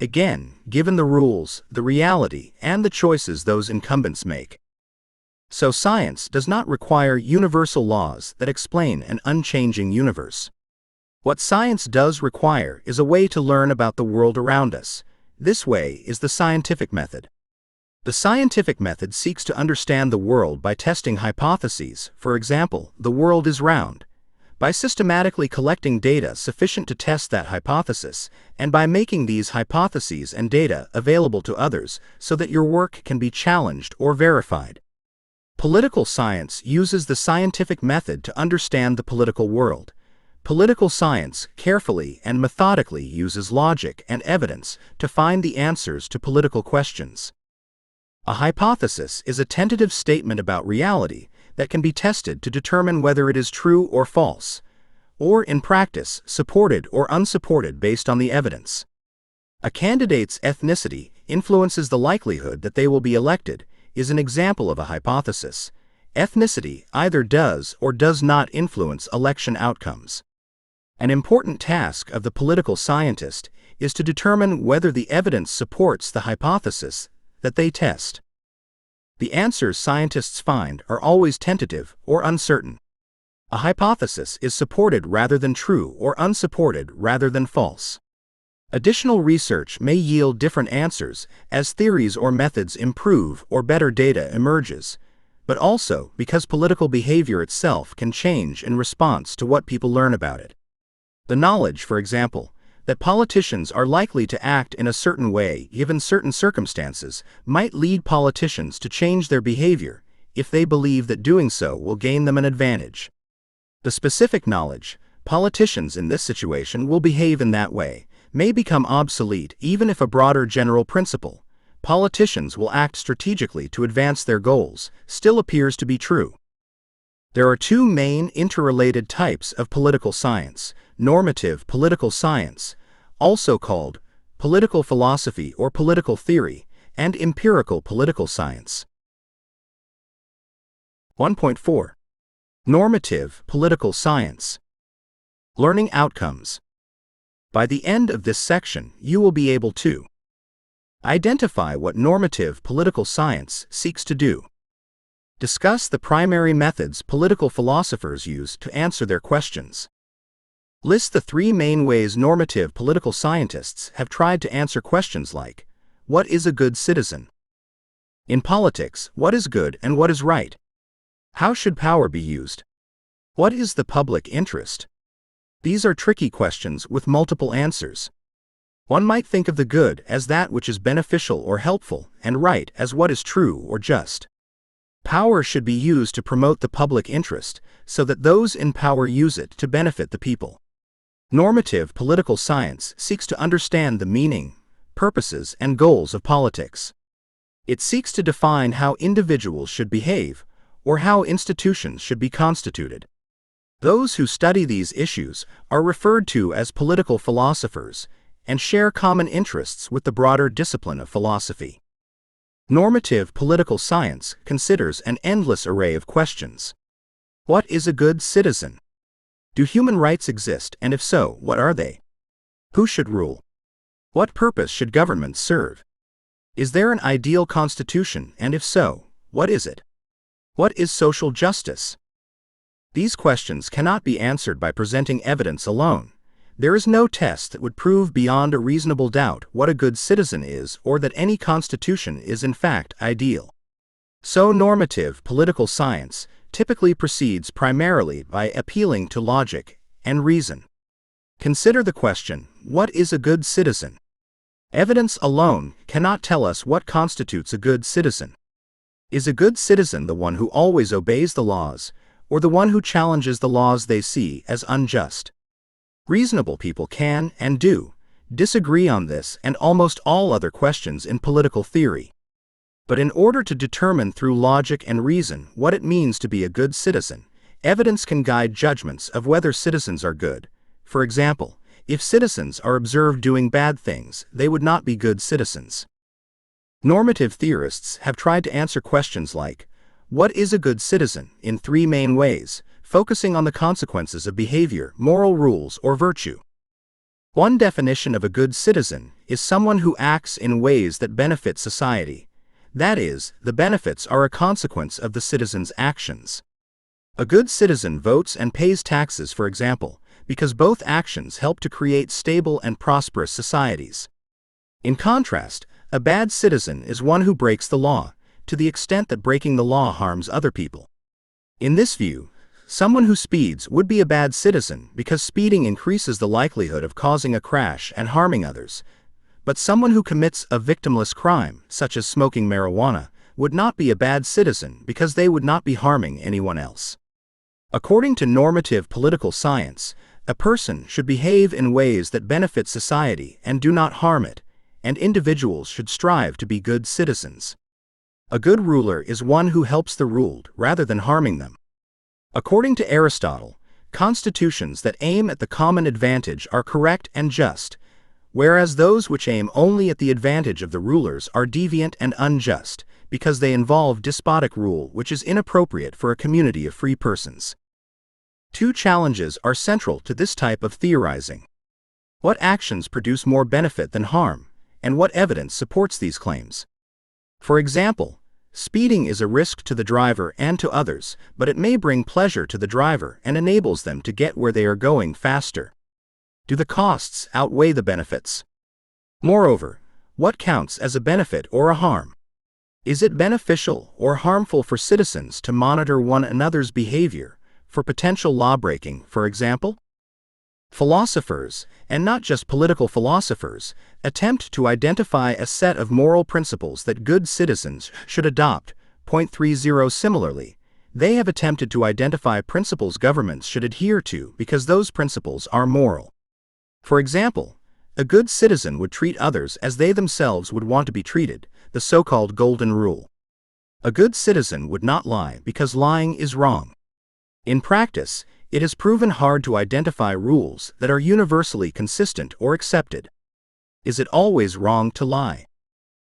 again, given the rules, the reality, and the choices those incumbents make. So science does not require universal laws that explain an unchanging universe. What science does require is a way to learn about the world around us. This way is the scientific method. The scientific method seeks to understand the world by testing hypotheses, for example, the world is round, by systematically collecting data sufficient to test that hypothesis, and by making these hypotheses and data available to others so that your work can be challenged or verified. Political science uses the scientific method to understand the political world. Political science carefully and methodically uses logic and evidence to find the answers to political questions. A hypothesis is a tentative statement about reality that can be tested to determine whether it is true or false, or in practice, supported or unsupported based on the evidence. A candidate's ethnicity influences the likelihood that they will be elected is an example of a hypothesis. Ethnicity either does or does not influence election outcomes. An important task of the political scientist is to determine whether the evidence supports the hypothesis that they test. The answers scientists find are always tentative or uncertain. A hypothesis is supported rather than true or unsupported rather than false. Additional research may yield different answers as theories or methods improve or better data emerges, but also because political behavior itself can change in response to what people learn about it. The knowledge, for example, that politicians are likely to act in a certain way given certain circumstances might lead politicians to change their behavior if they believe that doing so will gain them an advantage. The specific knowledge, politicians in this situation will behave in that way, may become obsolete even if a broader general principle, politicians will act strategically to advance their goals, still appears to be true. There are two main interrelated types of political science: normative political science, also called political philosophy or political theory, and empirical political science. 1.4. Normative political science. Learning outcomes. By the end of this section, you will be able to identify what normative political science seeks to do, discuss the primary methods political philosophers use to answer their questions, list the three main ways normative political scientists have tried to answer questions like, what is a good citizen? In politics, what is good and what is right? How should power be used? What is the public interest? These are tricky questions with multiple answers. One might think of the good as that which is beneficial or helpful, and right as what is true or just. Power should be used to promote the public interest, so that those in power use it to benefit the people. Normative political science seeks to understand the meaning, purposes, and goals of politics. It seeks to define how individuals should behave, or how institutions should be constituted. Those who study these issues are referred to as political philosophers, and share common interests with the broader discipline of philosophy. Normative political science considers an endless array of questions. What is a good citizen? Do human rights exist, and if so, what are they? Who should rule? What purpose should governments serve? Is there an ideal constitution, and if so, what is it? What is social justice? These questions cannot be answered by presenting evidence alone. There is no test that would prove beyond a reasonable doubt what a good citizen is or that any constitution is in fact ideal. So normative political science typically proceeds primarily by appealing to logic and reason. Consider the question, what is a good citizen? Evidence alone cannot tell us what constitutes a good citizen. Is a good citizen the one who always obeys the laws, or the one who challenges the laws they see as unjust? Reasonable people can, and do, disagree on this and almost all other questions in political theory. But in order to determine through logic and reason what it means to be a good citizen, evidence can guide judgments of whether citizens are good. For example, if citizens are observed doing bad things, they would not be good citizens. Normative theorists have tried to answer questions like, what is a good citizen, in three main ways, focusing on the consequences of behavior, moral rules, or virtue. One definition of a good citizen is someone who acts in ways that benefit society. That is, the benefits are a consequence of the citizen's actions. A good citizen votes and pays taxes, for example, because both actions help to create stable and prosperous societies. In contrast, a bad citizen is one who breaks the law, to the extent that breaking the law harms other people. In this view, someone who speeds would be a bad citizen because speeding increases the likelihood of causing a crash and harming others, but someone who commits a victimless crime, such as smoking marijuana, would not be a bad citizen because they would not be harming anyone else. According to normative political science, a person should behave in ways that benefit society and do not harm it, and individuals should strive to be good citizens. A good ruler is one who helps the ruled rather than harming them. According to Aristotle, constitutions that aim at the common advantage are correct and just, whereas those which aim only at the advantage of the rulers are deviant and unjust, because they involve despotic rule which is inappropriate for a community of free persons. Two challenges are central to this type of theorizing. What actions produce more benefit than harm, and what evidence supports these claims? For example, speeding is a risk to the driver and to others, but it may bring pleasure to the driver and enables them to get where they are going faster. Do the costs outweigh the benefits? Moreover, what counts as a benefit or a harm? Is it beneficial or harmful for citizens to monitor one another's behavior, for potential lawbreaking, for example? Philosophers, and not just political philosophers, attempt to identify a set of moral principles that good citizens should adopt. Point 30. Similarly, they have attempted to identify principles governments should adhere to because those principles are moral. For example, a good citizen would treat others as they themselves would want to be treated, the so-called golden rule. A good citizen would not lie because lying is wrong. In practice, it has proven hard to identify rules that are universally consistent or accepted. Is it always wrong to lie?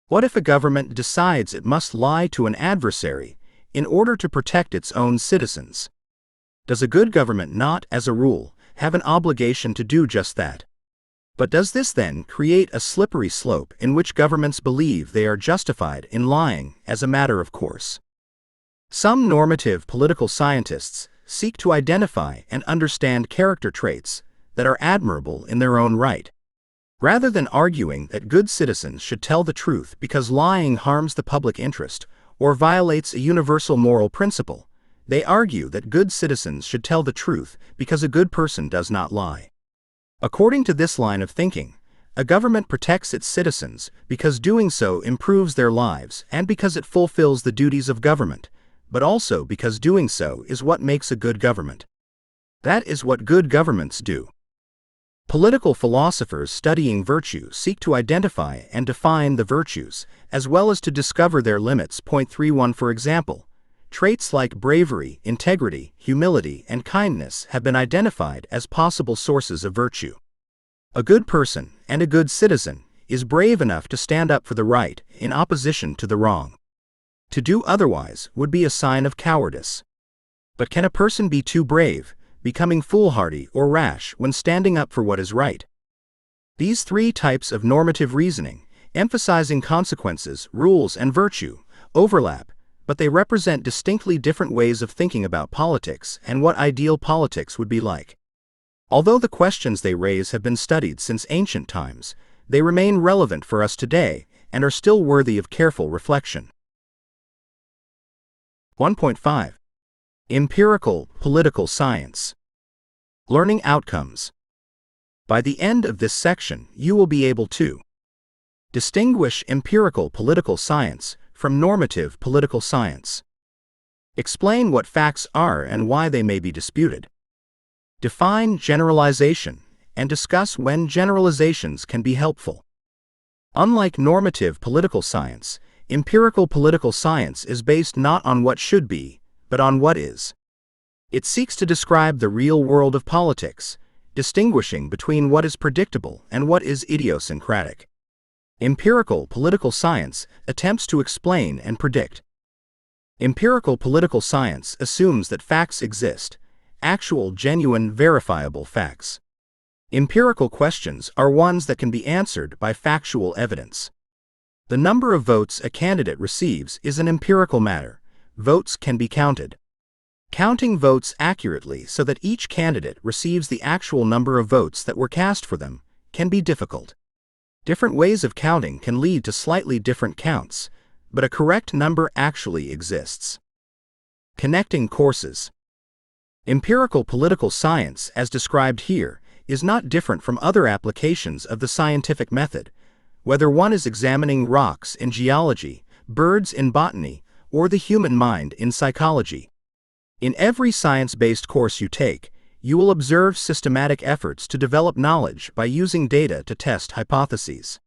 What if a government decides it must lie to an adversary in order to protect its own citizens? Does a good government not, as a rule, have an obligation to do just that? But does this then create a slippery slope in which governments believe they are justified in lying as a matter of course? Some normative political scientists seek to identify and understand character traits that are admirable in their own right. Rather than arguing that good citizens should tell the truth because lying harms the public interest or violates a universal moral principle, they argue that good citizens should tell the truth because a good person does not lie. According to this line of thinking, a government protects its citizens because doing so improves their lives and because it fulfills the duties of government, but also because doing so is what makes a good government. That is what good governments do. Political philosophers studying virtue seek to identify and define the virtues, as well as to discover their limits. Point 31. For example, traits like bravery, integrity, humility, and kindness have been identified as possible sources of virtue. A good person and a good citizen is brave enough to stand up for the right in opposition to the wrong. To do otherwise would be a sign of cowardice. But can a person be too brave, becoming foolhardy or rash when standing up for what is right? These three types of normative reasoning, emphasizing consequences, rules, and virtue, overlap, but they represent distinctly different ways of thinking about politics and what ideal politics would be like. Although the questions they raise have been studied since ancient times, they remain relevant for us today and are still worthy of careful reflection. 1.5. Empirical Political Science. Learning Outcomes. By the end of this section, you will be able to distinguish empirical political science from normative political science. Explain what facts are and why they may be disputed. Define generalization and discuss when generalizations can be helpful. Unlike normative political science, empirical political science is based not on what should be, but on what is. It seeks to describe the real world of politics, distinguishing between what is predictable and what is idiosyncratic. Empirical political science attempts to explain and predict. Empirical political science assumes that facts exist, actual, genuine, verifiable facts. Empirical questions are ones that can be answered by factual evidence. The number of votes a candidate receives is an empirical matter. Votes can be counted. Counting votes accurately so that each candidate receives the actual number of votes that were cast for them can be difficult. Different ways of counting can lead to slightly different counts, but a correct number actually exists. Connecting courses. Empirical political science, as described here, is not different from other applications of the scientific method, whether one is examining rocks in geology, birds in botany, or the human mind in psychology. In every science-based course you take, you will observe systematic efforts to develop knowledge by using data to test hypotheses.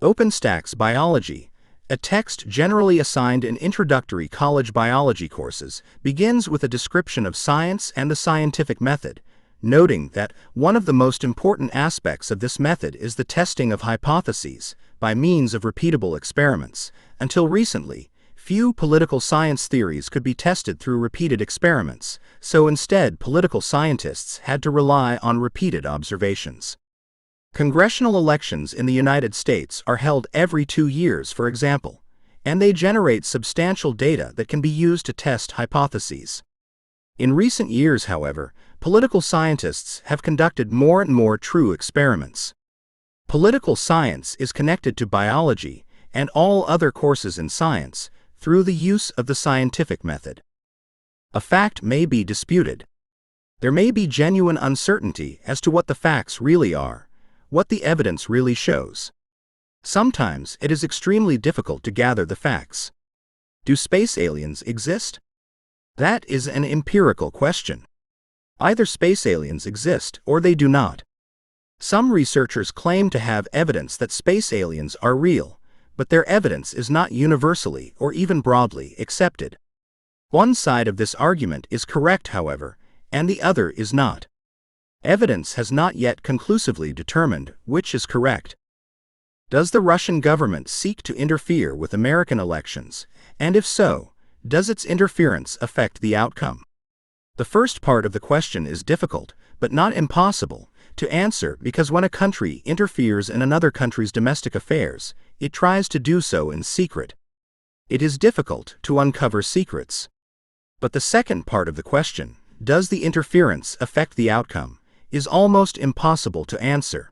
OpenStax Biology, a text generally assigned in introductory college biology courses, begins with a description of science and the scientific method, noting that one of the most important aspects of this method is the testing of hypotheses by means of repeatable experiments. Until recently, few political science theories could be tested through repeated experiments, so instead political scientists had to rely on repeated observations. Congressional elections in the United States are held every 2 years, for example, and they generate substantial data that can be used to test hypotheses. In recent years, however, political scientists have conducted more and more true experiments. Political science is connected to biology and all other courses in science through the use of the scientific method. A fact may be disputed. There may be genuine uncertainty as to what the facts really are, what the evidence really shows. Sometimes it is extremely difficult to gather the facts. Do space aliens exist? That is an empirical question. Either space aliens exist or they do not. Some researchers claim to have evidence that space aliens are real, but their evidence is not universally or even broadly accepted. One side of this argument is correct, however, and the other is not. Evidence has not yet conclusively determined which is correct. Does the Russian government seek to interfere with American elections, and if so, does its interference affect the outcome? The first part of the question is difficult, but not impossible, to answer because when a country interferes in another country's domestic affairs, it tries to do so in secret. It is difficult to uncover secrets. But the second part of the question, does the interference affect the outcome, is almost impossible to answer.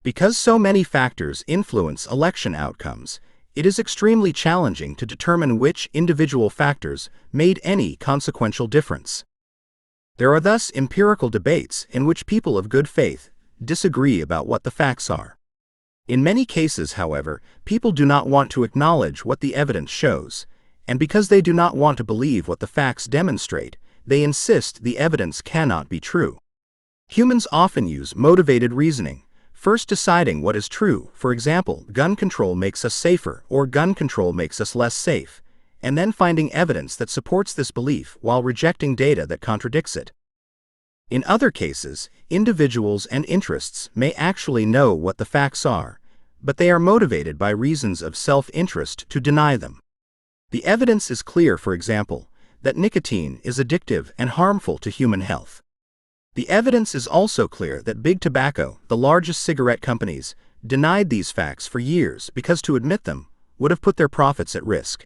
Because so many factors influence election outcomes, it is extremely challenging to determine which individual factors made any consequential difference. There are thus empirical debates in which people of good faith disagree about what the facts are. In many cases, however, people do not want to acknowledge what the evidence shows, and because they do not want to believe what the facts demonstrate, they insist the evidence cannot be true. Humans often use motivated reasoning, first deciding what is true, for example, gun control makes us safer or gun control makes us less safe, and then finding evidence that supports this belief while rejecting data that contradicts it. In other cases, individuals and interests may actually know what the facts are, but they are motivated by reasons of self-interest to deny them. The evidence is clear, for example, that nicotine is addictive and harmful to human health. The evidence is also clear that Big Tobacco, the largest cigarette companies, denied these facts for years because to admit them would have put their profits at risk.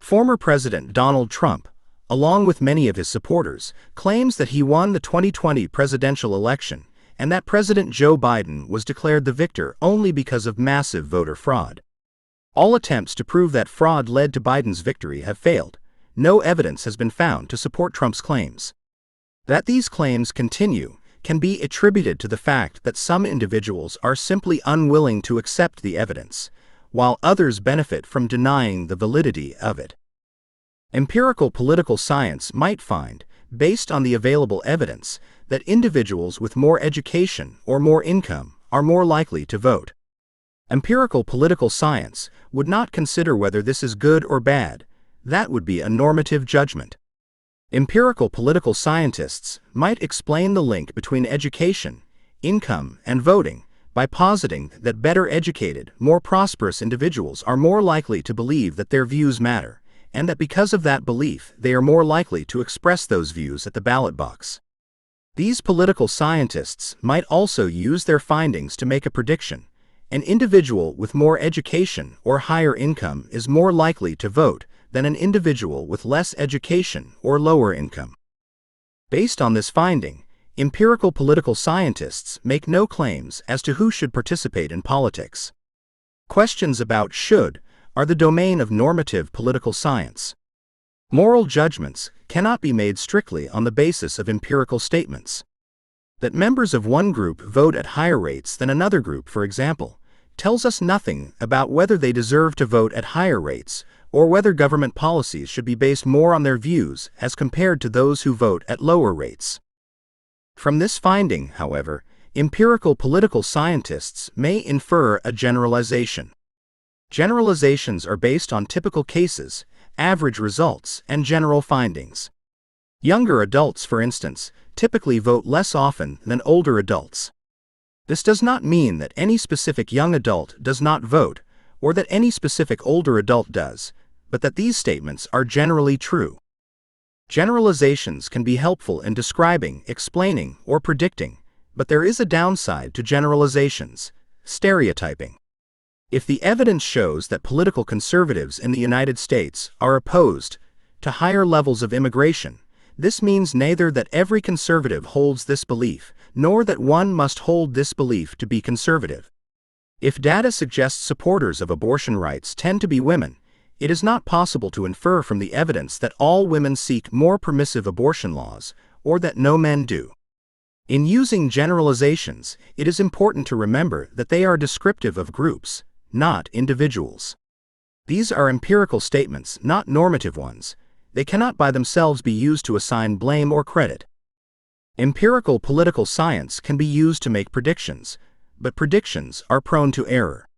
Former President Donald Trump, along with many of his supporters, claims that he won the 2020 presidential election and that President Joe Biden was declared the victor only because of massive voter fraud. All attempts to prove that fraud led to Biden's victory have failed. No evidence has been found to support Trump's claims. That these claims continue can be attributed to the fact that some individuals are simply unwilling to accept the evidence, while others benefit from denying the validity of it. Empirical political science might find, based on the available evidence, that individuals with more education or more income are more likely to vote. Empirical political science would not consider whether this is good or bad. That would be a normative judgment. Empirical political scientists might explain the link between education, income, and voting by positing that better educated, more prosperous individuals are more likely to believe that their views matter, and that because of that belief they are more likely to express those views at the ballot box. These political scientists might also use their findings to make a prediction. An individual with more education or higher income is more likely to vote than an individual with less education or lower income. Based on this finding, empirical political scientists make no claims as to who should participate in politics. Questions about should are the domain of normative political science. Moral judgments cannot be made strictly on the basis of empirical statements. That members of one group vote at higher rates than another group, for example, tells us nothing about whether they deserve to vote at higher rates or whether government policies should be based more on their views as compared to those who vote at lower rates. From this finding, however, empirical political scientists may infer a generalization. Generalizations are based on typical cases, average results, and general findings. Younger adults, for instance, typically vote less often than older adults. This does not mean that any specific young adult does not vote, or that any specific older adult does, but that these statements are generally true. Generalizations can be helpful in describing, explaining, or predicting, but there is a downside to generalizations: stereotyping. If the evidence shows that political conservatives in the United States are opposed to higher levels of immigration, this means neither that every conservative holds this belief, nor that one must hold this belief to be conservative. If data suggests supporters of abortion rights tend to be women, it is not possible to infer from the evidence that all women seek more permissive abortion laws, or that no men do. In using generalizations, it is important to remember that they are descriptive of groups, not individuals. These are empirical statements, not normative ones. They cannot by themselves be used to assign blame or credit. Empirical political science can be used to make predictions, but predictions are prone to error.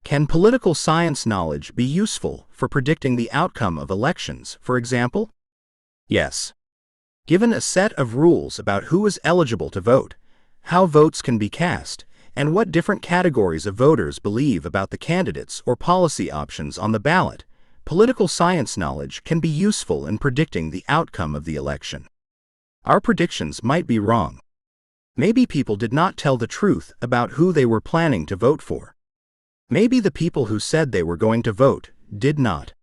Can political science knowledge be useful for predicting the outcome of elections, for example? Yes. Given a set of rules about who is eligible to vote, how votes can be cast, and what different categories of voters believe about the candidates or policy options on the ballot, political science knowledge can be useful in predicting the outcome of the election. Our predictions might be wrong. Maybe people did not tell the truth about who they were planning to vote for. Maybe the people who said they were going to vote did not.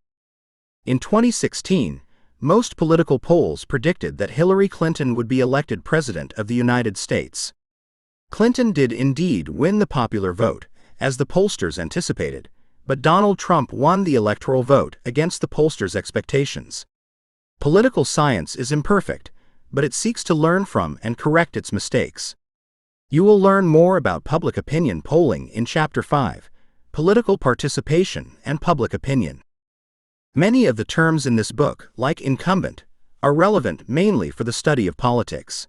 In 2016, most political polls predicted that Hillary Clinton would be elected President of the United States. Clinton did indeed win the popular vote, as the pollsters anticipated, but Donald Trump won the electoral vote against the pollsters' expectations. Political science is imperfect, but it seeks to learn from and correct its mistakes. You will learn more about public opinion polling in Chapter 5, Political Participation and Public Opinion. Many of the terms in this book, like incumbent, are relevant mainly for the study of politics.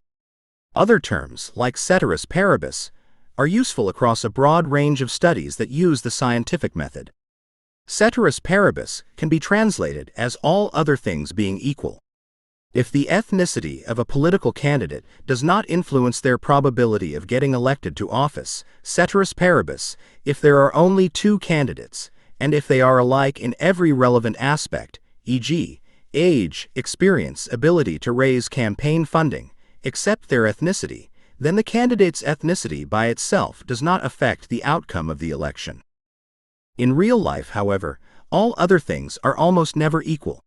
Other terms, like ceteris paribus, are useful across a broad range of studies that use the scientific method. Ceteris paribus can be translated as all other things being equal. If the ethnicity of a political candidate does not influence their probability of getting elected to office, ceteris paribus, if there are only two candidates, and if they are alike in every relevant aspect, e.g., age, experience, ability to raise campaign funding, except their ethnicity, then the candidate's ethnicity by itself does not affect the outcome of the election. In real life, however, all other things are almost never equal.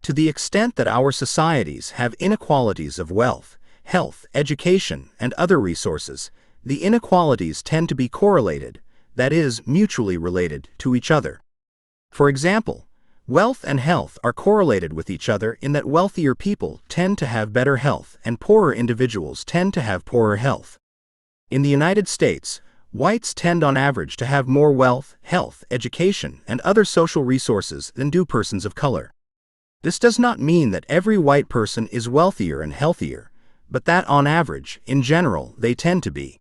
To the extent that our societies have inequalities of wealth, health, education, and other resources, the inequalities tend to be correlated, that is, mutually related to each other. For example, wealth and health are correlated with each other in that wealthier people tend to have better health and poorer individuals tend to have poorer health. In the United States, whites tend on average to have more wealth, health, education, and other social resources than do persons of color. This does not mean that every white person is wealthier and healthier, but that on average, in general, they tend to be.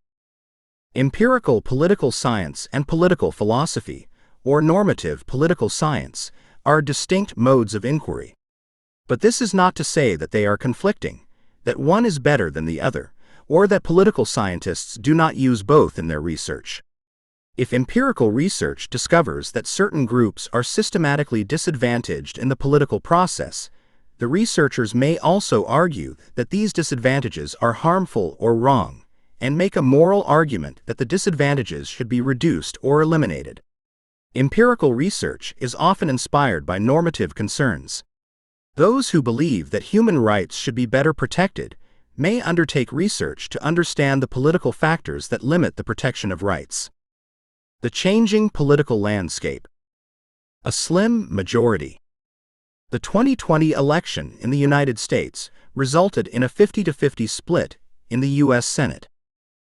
Empirical political science and political philosophy, or normative political science, are distinct modes of inquiry. But this is not to say that they are conflicting, that one is better than the other, or that political scientists do not use both in their research. If empirical research discovers that certain groups are systematically disadvantaged in the political process, the researchers may also argue that these disadvantages are harmful or wrong, and make a moral argument that the disadvantages should be reduced or eliminated. Empirical research is often inspired by normative concerns. Those who believe that human rights should be better protected may undertake research to understand the political factors that limit the protection of rights. The changing political landscape. A slim majority. The 2020 election in the United States resulted in a 50-50 split in the U.S. Senate.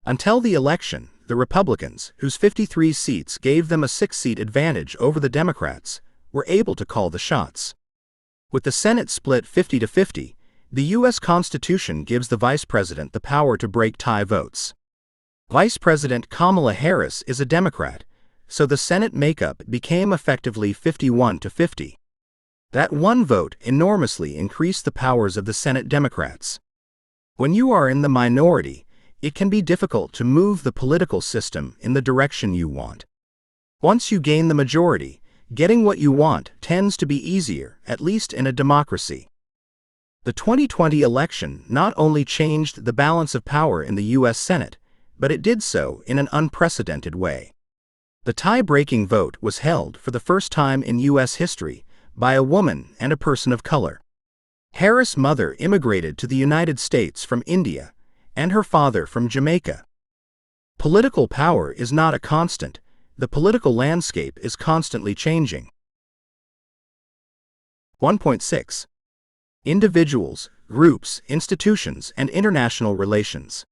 Until the election, the Republicans, whose 53 seats gave them a 6-seat advantage over the Democrats, were able to call the shots. With the Senate split 50-50, the U.S. Constitution gives the Vice President the power to break tie votes. Vice President Kamala Harris is a Democrat, so the Senate makeup became effectively 51-50. That one vote enormously increased the powers of the Senate Democrats. When you are in the minority, it can be difficult to move the political system in the direction you want. Once you gain the majority, getting what you want tends to be easier, at least in a democracy. The 2020 election not only changed the balance of power in the U.S. Senate, but it did so in an unprecedented way. The tie-breaking vote was held for the first time in U.S. history by a woman and a person of color. Harris' mother immigrated to the United States from India, and her father from Jamaica. Political power is not a constant. The political landscape is constantly changing. 1.6. Individuals, groups, institutions, and international relations.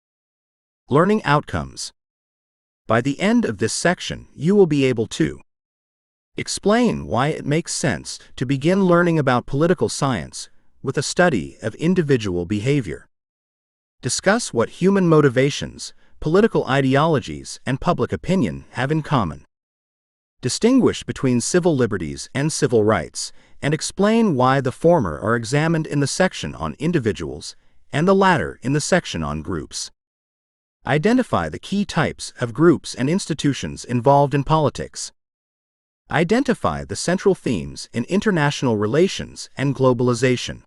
Learning outcomes. By the end of this section, you will be able to explain why it makes sense to begin learning about political science with a study of individual behavior. Discuss what human motivations, political ideologies, and public opinion have in common. Distinguish between civil liberties and civil rights, and explain why the former are examined in the section on individuals and the latter in the section on groups. Identify the key types of groups and institutions involved in politics. Identify the central themes in international relations and globalization.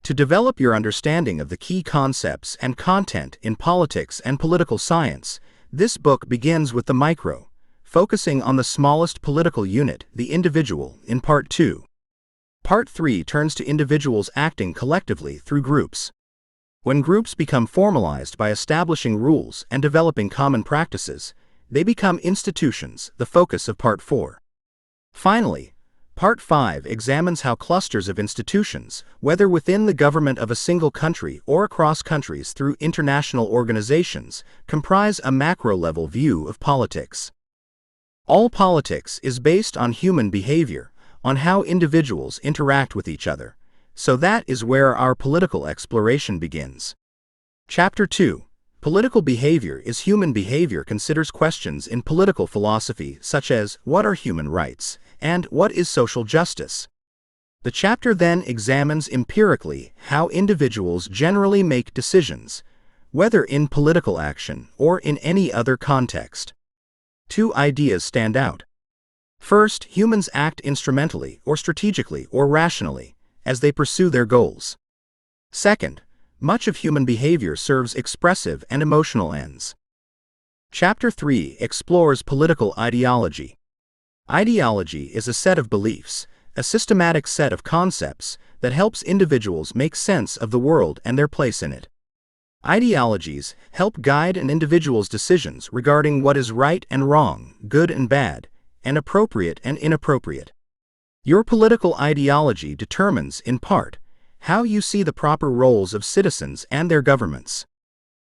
To develop your understanding of the key concepts and content in politics and political science, this book begins with the micro, focusing on the smallest political unit, the individual, in Part 2. Part 3 turns to individuals acting collectively through groups. When groups become formalized by establishing rules and developing common practices, they become institutions, the focus of Part 4. Finally, Part 5 examines how clusters of institutions, whether within the government of a single country or across countries through international organizations, comprise a macro-level view of politics. All politics is based on human behavior, on how individuals interact with each other. So that is where our political exploration begins. Chapter 2. Political behavior is human behavior considers questions in political philosophy such as what are human rights and what is social justice. The chapter then examines empirically how individuals generally make decisions, whether in political action or in any other context. Two ideas stand out. First, humans act instrumentally or strategically or rationally as they pursue their goals. Second, much of human behavior serves expressive and emotional ends. Chapter 3 explores political ideology. Ideology is a set of beliefs, a systematic set of concepts that helps individuals make sense of the world and their place in it. Ideologies help guide an individual's decisions regarding what is right and wrong, good and bad, and appropriate and inappropriate. Your political ideology determines, in part, how you see the proper roles of citizens and their governments.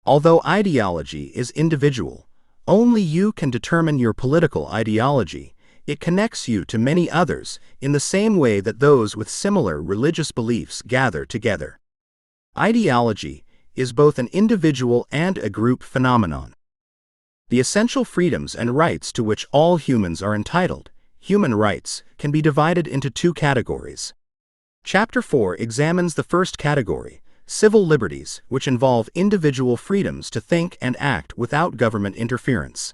Although ideology is individual, only you can determine your political ideology. It connects you to many others in the same way that those with similar religious beliefs gather together. Ideology is both an individual and a group phenomenon. The essential freedoms and rights to which all humans are entitled, human rights, can be divided into two categories. Chapter 4 examines the first category, civil liberties, which involve individual freedoms to think and act without government interference.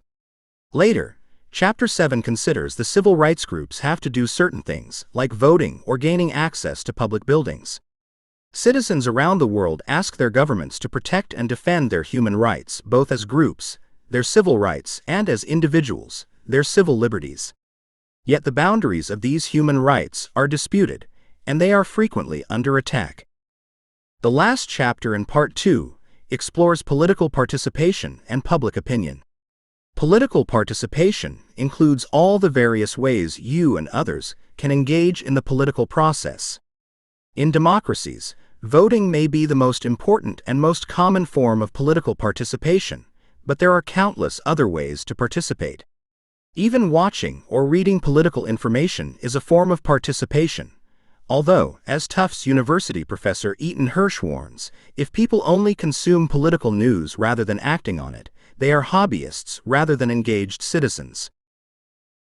Later, Chapter 7 considers the civil rights groups have to do certain things, like voting or gaining access to public buildings. Citizens around the world ask their governments to protect and defend their human rights, both as groups, their civil rights, and as individuals, their civil liberties. Yet the boundaries of these human rights are disputed, and they are frequently under attack. The last chapter in Part 2 explores political participation and public opinion. Political participation includes all the various ways you and others can engage in the political process. In democracies, voting may be the most important and most common form of political participation, but there are countless other ways to participate. Even watching or reading political information is a form of participation. Although, as Tufts University professor Eaton Hirsch warns, if people only consume political news rather than acting on it, they are hobbyists rather than engaged citizens.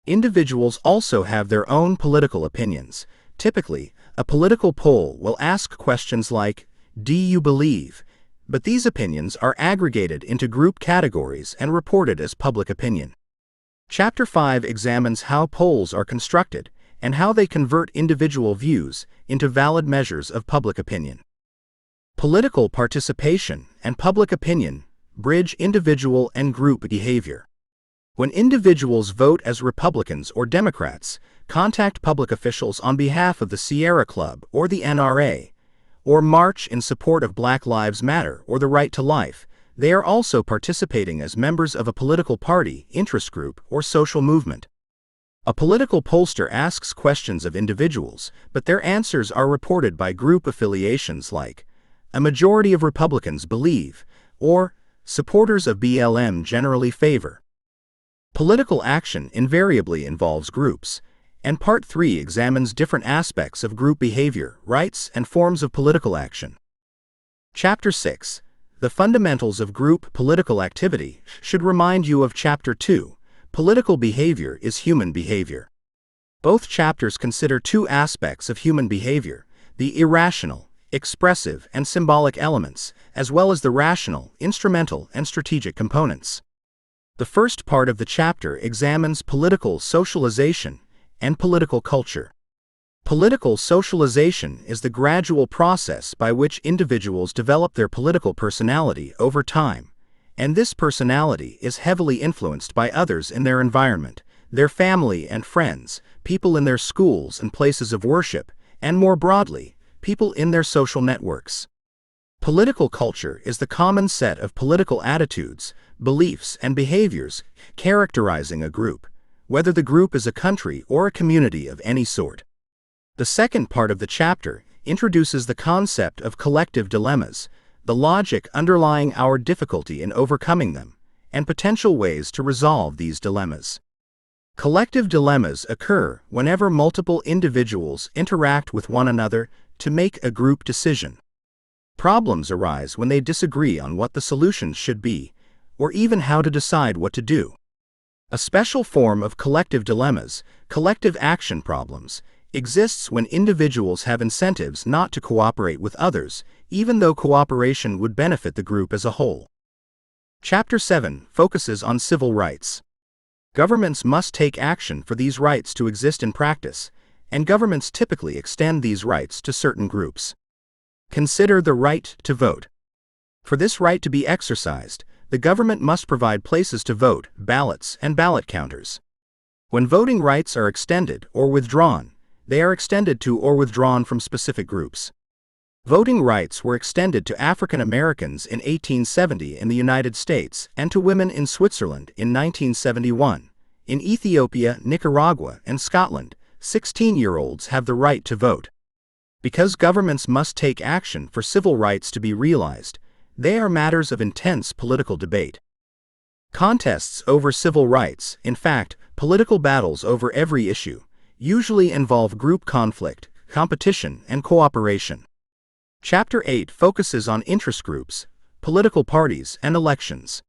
Individuals also have their own political opinions. Typically, a political poll will ask questions like, "Do you believe?" But these opinions are aggregated into group categories and reported as public opinion. Chapter 5 examines how polls are constructed and how they convert individual views into valid measures of public opinion. Political participation and public opinion bridge individual and group behavior. When individuals vote as Republicans or Democrats, contact public officials on behalf of the Sierra Club or the NRA, or march in support of Black Lives Matter or the right to life, they are also participating as members of a political party, interest group, or social movement. A political pollster asks questions of individuals, but their answers are reported by group affiliations like, a majority of Republicans believe, or supporters of BLM generally favor. Political action invariably involves groups, and Part 3 examines different aspects of group behavior, rights, and forms of political action. Chapter 6, The Fundamentals of Group Political Activity, should remind you of Chapter 2, Political Behavior is Human Behavior. Both chapters consider two aspects of human behavior, the irrational, expressive, and symbolic elements, as well as the rational, instrumental, and strategic components. The first part of the chapter examines political socialization and political culture. Political socialization is the gradual process by which individuals develop their political personality over time, and this personality is heavily influenced by others in their environment, their family and friends, people in their schools and places of worship, and more broadly, people in their social networks. Political culture is the common set of political attitudes, beliefs, and behaviors characterizing a group, whether the group is a country or a community of any sort. The second part of the chapter introduces the concept of collective dilemmas, the logic underlying our difficulty in overcoming them, and potential ways to resolve these dilemmas. Collective dilemmas occur whenever multiple individuals interact with one another to make a group decision. Problems arise when they disagree on what the solutions should be, or even how to decide what to do. A special form of collective dilemmas, collective action problems, exists when individuals have incentives not to cooperate with others, even though cooperation would benefit the group as a whole. Chapter 7 focuses on civil rights. Governments must take action for these rights to exist in practice, and governments typically extend these rights to certain groups. Consider the right to vote. For this right to be exercised, the government must provide places to vote, ballots, and ballot counters. When voting rights are extended or withdrawn, they are extended to or withdrawn from specific groups. Voting rights were extended to African Americans in 1870 in the United States and to women in Switzerland in 1971. In Ethiopia, Nicaragua, and Scotland, 16-year-olds have the right to vote. Because governments must take action for civil rights to be realized, they are matters of intense political debate. Contests over civil rights, in fact, political battles over every issue, usually involve group conflict, competition, and cooperation. Chapter 8 focuses on interest groups, political parties, and elections.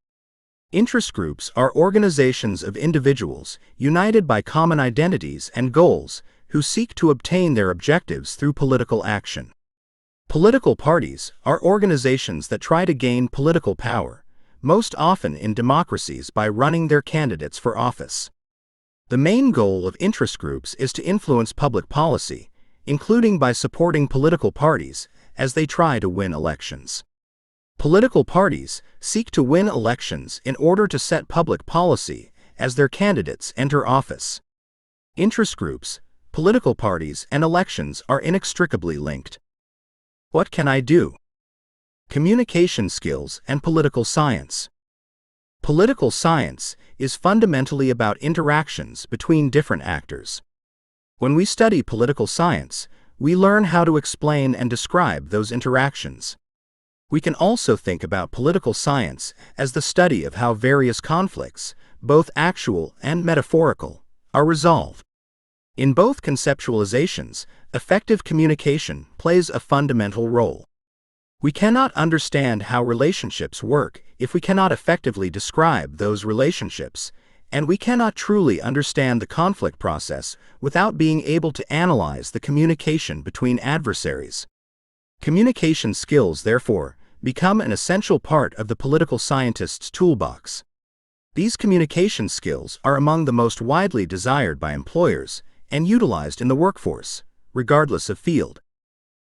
Interest groups are organizations of individuals united by common identities and goals who seek to obtain their objectives through political action. Political parties are organizations that try to gain political power, most often in democracies by running their candidates for office. The main goal of interest groups is to influence public policy, including by supporting political parties as they try to win elections. Political parties seek to win elections in order to set public policy as their candidates enter office. Interest groups, political parties, and elections are inextricably linked. What can I do? Communication skills and political science. Political science is fundamentally about interactions between different actors. When we study political science, we learn how to explain and describe those interactions. We can also think about political science as the study of how various conflicts, both actual and metaphorical, are resolved. In both conceptualizations, effective communication plays a fundamental role. We cannot understand how relationships work if we cannot effectively describe those relationships, and we cannot truly understand the conflict process without being able to analyze the communication between adversaries. Communication skills, therefore, become an essential part of the political scientist's toolbox. These communication skills are among the most widely desired by employers and utilized in the workforce, regardless of field.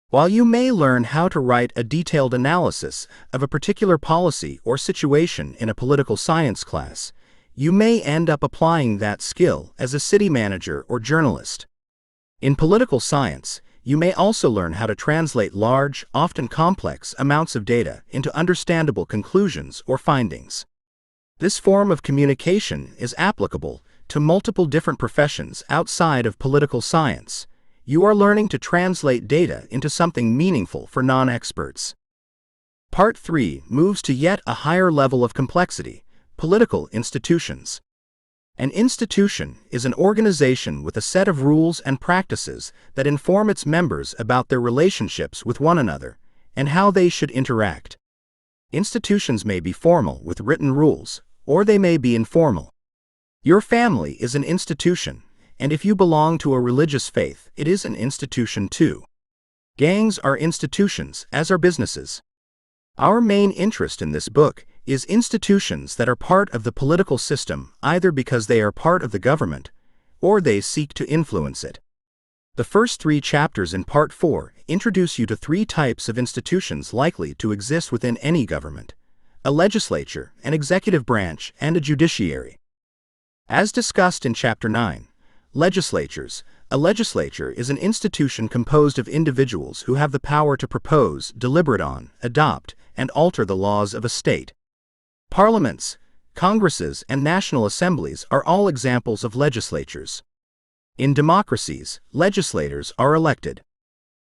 While you may learn how to write a detailed analysis of a particular policy or situation in a political science class, you may end up applying that skill as a city manager or journalist. In political science, you may also learn how to translate large, often complex amounts of data into understandable conclusions or findings. This form of communication is applicable to multiple different professions outside of political science. You are learning to translate data into something meaningful for non-experts. Part 3 moves to yet a higher level of complexity: political institutions. An institution is an organization with a set of rules and practices that inform its members about their relationships with one another and how they should interact. Institutions may be formal with written rules, or they may be informal. Your family is an institution, and if you belong to a religious faith, it is an institution too. Gangs are institutions, as are businesses. Our main interest in this book is institutions that are part of the political system, either because they are part of the government or they seek to influence it. The first 3 chapters in Part 4 introduce you to 3 types of institutions likely to exist within any government: a legislature, an executive branch, and a judiciary. As discussed in Chapter 9, legislatures. A legislature is an institution composed of individuals who have the power to propose, deliberate on, adopt, and alter the laws of a state. Parliaments, congresses, and national assemblies are all examples of legislatures. In democracies, legislators are elected.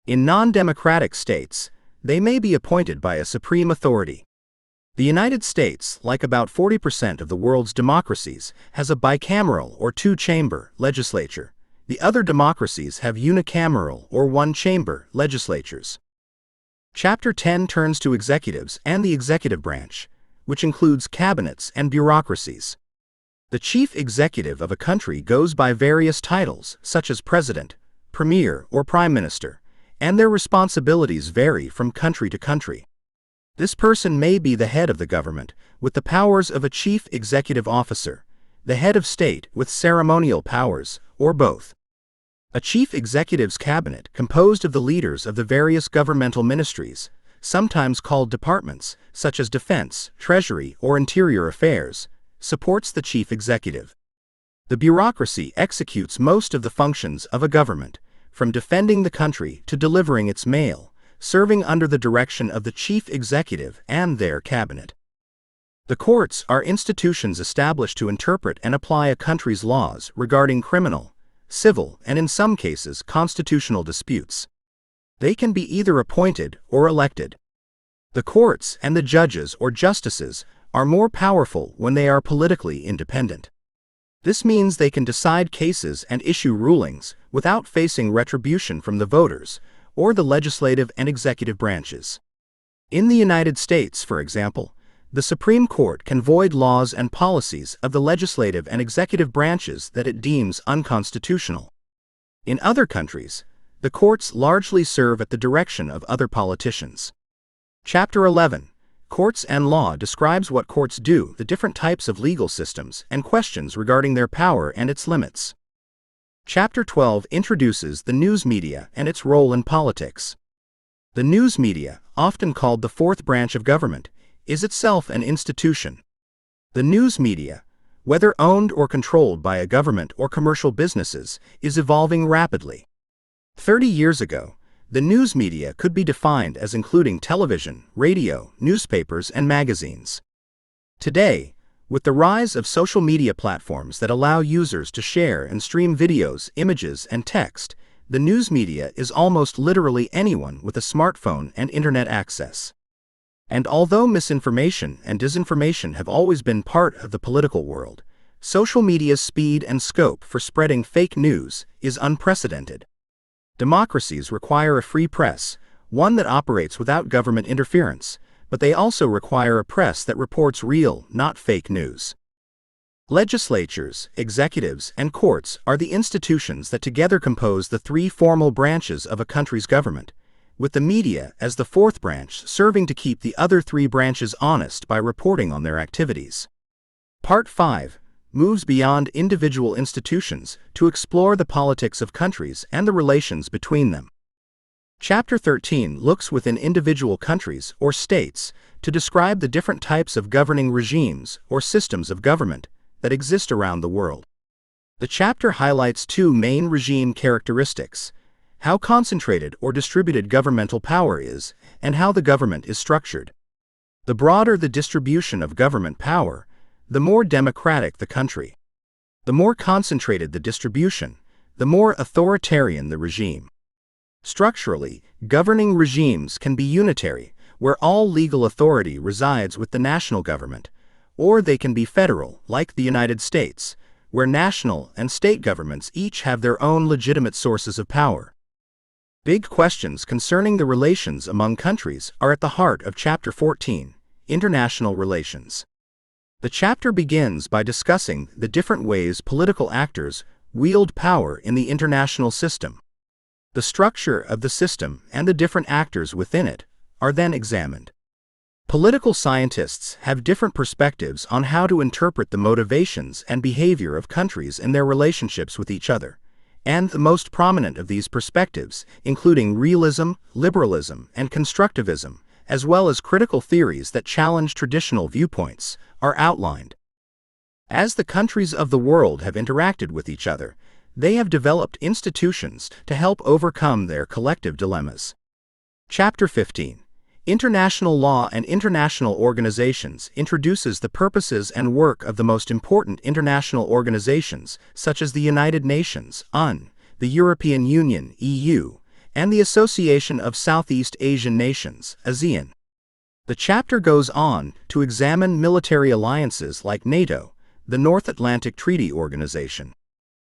In non-democratic states, they may be appointed by a supreme authority. The United States, like about 40% of the world's democracies, has a bicameral or 2-chamber legislature. The other democracies have unicameral or 1-chamber legislatures. Chapter 10 turns to executives and the executive branch, which includes cabinets and bureaucracies. The chief executive of a country goes by various titles, such as president, premier, or prime minister, and their responsibilities vary from country to country. This person may be the head of the government, with the powers of a chief executive officer, the head of state with ceremonial powers, or both. A chief executive's cabinet, composed of the leaders of the various governmental ministries, sometimes called departments, such as defense, treasury, or interior affairs, supports the chief executive. The bureaucracy executes most of the functions of a government, from defending the country to delivering its mail, serving under the direction of the chief executive and their cabinet. The courts are institutions established to interpret and apply a country's laws regarding criminal, civil, and in some cases constitutional disputes. They can be either appointed or elected. The courts and the judges or justices are more powerful when they are politically independent. This means they can decide cases and issue rulings without facing retribution from the voters or the legislative and executive branches. In the United States, for example, the Supreme Court can void laws and policies of the legislative and executive branches that it deems unconstitutional. In other countries, the courts largely serve at the direction of other politicians. Chapter 11, Courts and Law, describes what courts do, the different types of legal systems, and questions regarding their power and its limits. Chapter 12 introduces the news media and its role in politics. The news media, often called the fourth branch of government, is itself an institution. The news media, whether owned or controlled by a government or commercial businesses, is evolving rapidly. 30 years ago, the news media could be defined as including television, radio, newspapers, and magazines. Today, with the rise of social media platforms that allow users to share and stream videos, images, and text, the news media is almost literally anyone with a smartphone and internet access. And although misinformation and disinformation have always been part of the political world, social media's speed and scope for spreading fake news is unprecedented. Democracies require a free press, one that operates without government interference, but they also require a press that reports real, not fake news. Legislatures, executives, and courts are the institutions that together compose the 3 formal branches of a country's government, with the media as the 4th branch serving to keep the other 3 branches honest by reporting on their activities. Part 5 moves beyond individual institutions to explore the politics of countries and the relations between them. Chapter 13 looks within individual countries or states to describe the different types of governing regimes or systems of government that exist around the world. The chapter highlights 2 main regime characteristics: how concentrated or distributed governmental power is, and how the government is structured. The broader the distribution of government power, the more democratic the country. The more concentrated the distribution, the more authoritarian the regime. Structurally, governing regimes can be unitary, where all legal authority resides with the national government, or they can be federal, like the United States, where national and state governments each have their own legitimate sources of power. Big questions concerning the relations among countries are at the heart of Chapter 14, International Relations. The chapter begins by discussing the different ways political actors wield power in the international system. The structure of the system and the different actors within it are then examined. Political scientists have different perspectives on how to interpret the motivations and behavior of countries in their relationships with each other, and the most prominent of these perspectives, including realism, liberalism, and constructivism, as well as critical theories that challenge traditional viewpoints, are outlined. As the countries of the world have interacted with each other, they have developed institutions to help overcome their collective dilemmas. Chapter 15, International Law and International Organizations, introduces the purposes and work of the most important international organizations, such as the United Nations, UN, the European Union, EU, and the Association of Southeast Asian Nations, ASEAN. The chapter goes on to examine military alliances like NATO, the North Atlantic Treaty Organization.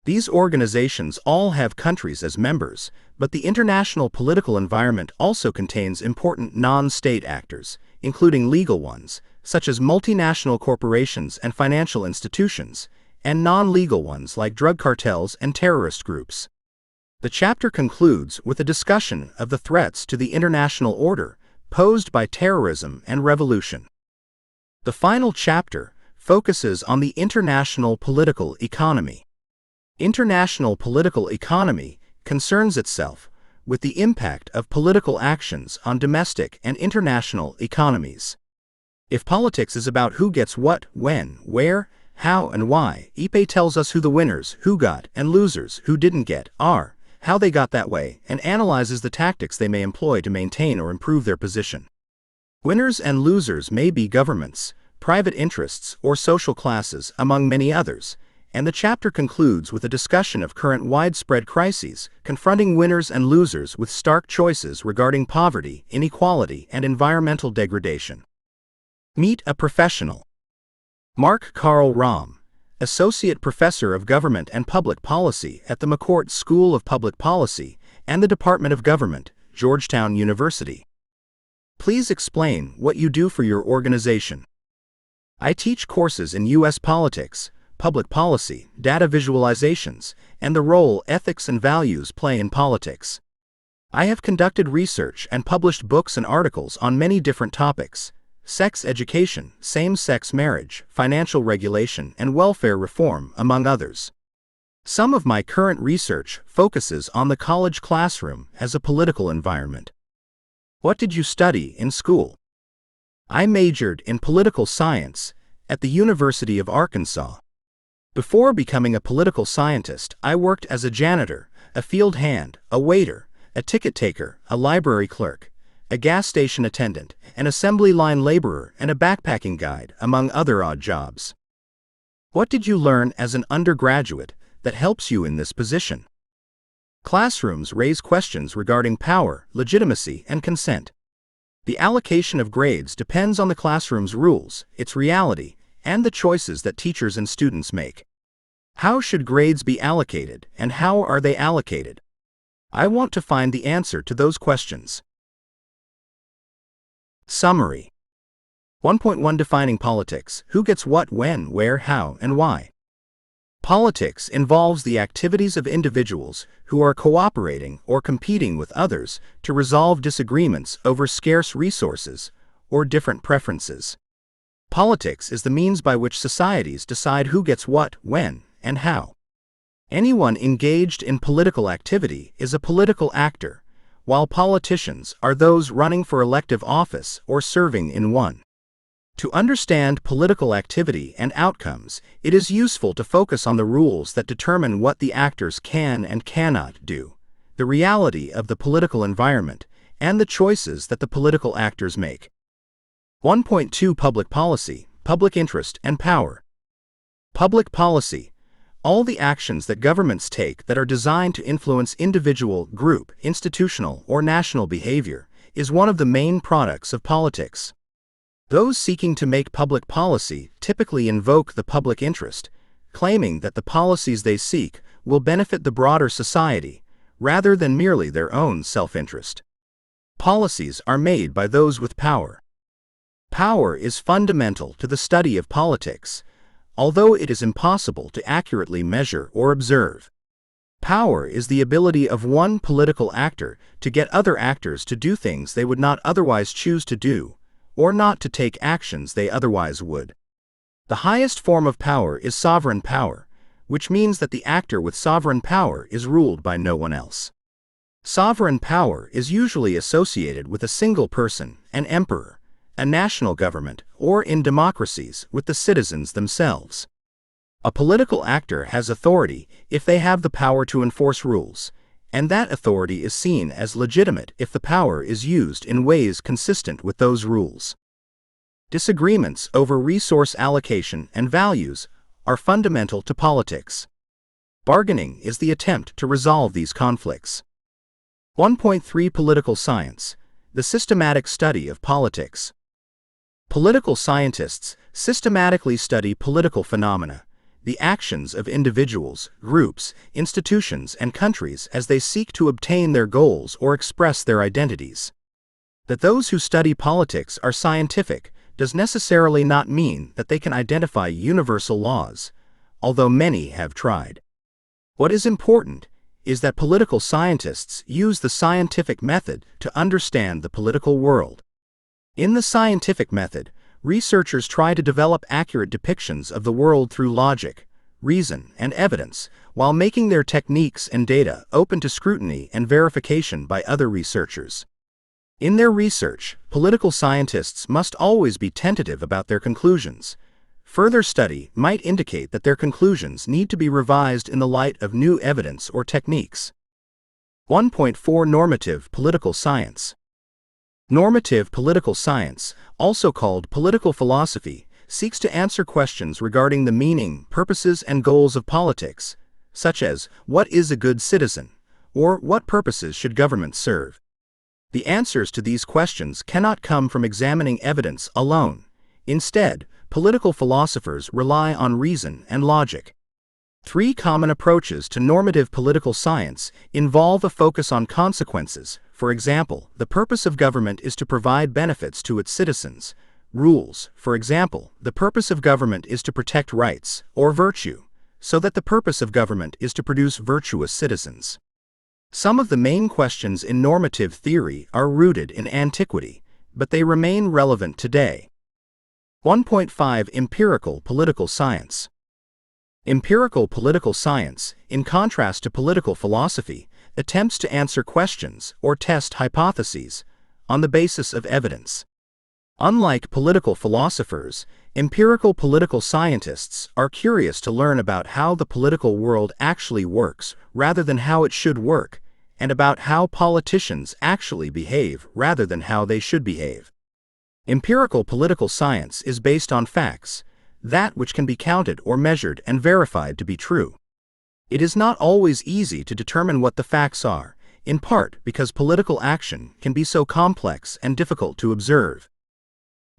These organizations all have countries as members, but the international political environment also contains important non-state actors, including legal ones, such as multinational corporations and financial institutions, and non-legal ones like drug cartels and terrorist groups. The chapter concludes with a discussion of the threats to the international order posed by terrorism and revolution. The final chapter focuses on the international political economy. International political economy concerns itself with the impact of political actions on domestic and international economies. If politics is about who gets what, when, where, how, and why, Ipe tells us who the winners, who got, and losers, who didn't get, are, how they got that way, and analyzes the tactics they may employ to maintain or improve their position. Winners and losers may be governments, private interests, or social classes, among many others, and the chapter concludes with a discussion of current widespread crises confronting winners and losers with stark choices regarding poverty, inequality, and environmental degradation. Meet a professional. Mark Carl Rahm, Associate Professor of Government and Public Policy at the McCourt School of Public Policy and the Department of Government, Georgetown University. Please explain what you do for your organization. I teach courses in U.S. politics, public policy, data visualizations, and the role ethics and values play in politics. I have conducted research and published books and articles on many different topics: sex education, same-sex marriage, financial regulation, and welfare reform, among others. Some of my current research focuses on the college classroom as a political environment. What did you study in school? I majored in political science at the University of Arkansas. Before becoming a political scientist, I worked as a janitor, a field hand, a waiter, a ticket taker, a library clerk, a gas station attendant, an assembly line laborer, and a backpacking guide, among other odd jobs. What did you learn as an undergraduate that helps you in this position? Classrooms raise questions regarding power, legitimacy, and consent. The allocation of grades depends on the classroom's rules, its reality, and the choices that teachers and students make. How should grades be allocated, and how are they allocated? I want to find the answer to those questions. Summary. 1.1 Defining politics: who gets what, when, where, how, and why. Politics involves the activities of individuals who are cooperating or competing with others to resolve disagreements over scarce resources or different preferences. Politics is the means by which societies decide who gets what, when, and how. Anyone engaged in political activity is a political actor, while politicians are those running for elective office or serving in one. To understand political activity and outcomes, it is useful to focus on the rules that determine what the actors can and cannot do, the reality of the political environment, and the choices that the political actors make. 1.2 Public policy, public interest, and power. Public policy: all the actions that governments take that are designed to influence individual, group, institutional, or national behavior, is one of the main products of politics. Those seeking to make public policy typically invoke the public interest, claiming that the policies they seek will benefit the broader society, rather than merely their own self-interest. Policies are made by those with power. Power is fundamental to the study of politics, although it is impossible to accurately measure or observe. Power is the ability of one political actor to get other actors to do things they would not otherwise choose to do, or not to take actions they otherwise would. The highest form of power is sovereign power, which means that the actor with sovereign power is ruled by no one else. Sovereign power is usually associated with a single person, an emperor, a national government, or in democracies, with the citizens themselves. A political actor has authority if they have the power to enforce rules, and that authority is seen as legitimate if the power is used in ways consistent with those rules. Disagreements over resource allocation and values are fundamental to politics. Bargaining is the attempt to resolve these conflicts. 1.3 Political Science, the systematic study of politics. Political scientists systematically study political phenomena, the actions of individuals, groups, institutions, and countries as they seek to obtain their goals or express their identities. That those who study politics are scientific does necessarily not mean that they can identify universal laws, although many have tried. What is important is that political scientists use the scientific method to understand the political world. In the scientific method, researchers try to develop accurate depictions of the world through logic, reason, and evidence, while making their techniques and data open to scrutiny and verification by other researchers. In their research, political scientists must always be tentative about their conclusions. Further study might indicate that their conclusions need to be revised in the light of new evidence or techniques. 1.4 Normative Political Science. Normative political science, also called political philosophy, seeks to answer questions regarding the meaning, purposes, and goals of politics, such as, what is a good citizen, or what purposes should government serve? The answers to these questions cannot come from examining evidence alone. Instead, political philosophers rely on reason and logic. 3 common approaches to normative political science involve a focus on consequences. For example, the purpose of government is to provide benefits to its citizens. Rules, for example, the purpose of government is to protect rights, or virtue, so that the purpose of government is to produce virtuous citizens. Some of the main questions in normative theory are rooted in antiquity, but they remain relevant today. 1.5 Empirical Political Science. Empirical political science, in contrast to political philosophy, attempts to answer questions or test hypotheses on the basis of evidence. Unlike political philosophers, empirical political scientists are curious to learn about how the political world actually works rather than how it should work, and about how politicians actually behave rather than how they should behave. Empirical political science is based on facts, that which can be counted or measured and verified to be true. It is not always easy to determine what the facts are, in part because political action can be so complex and difficult to observe.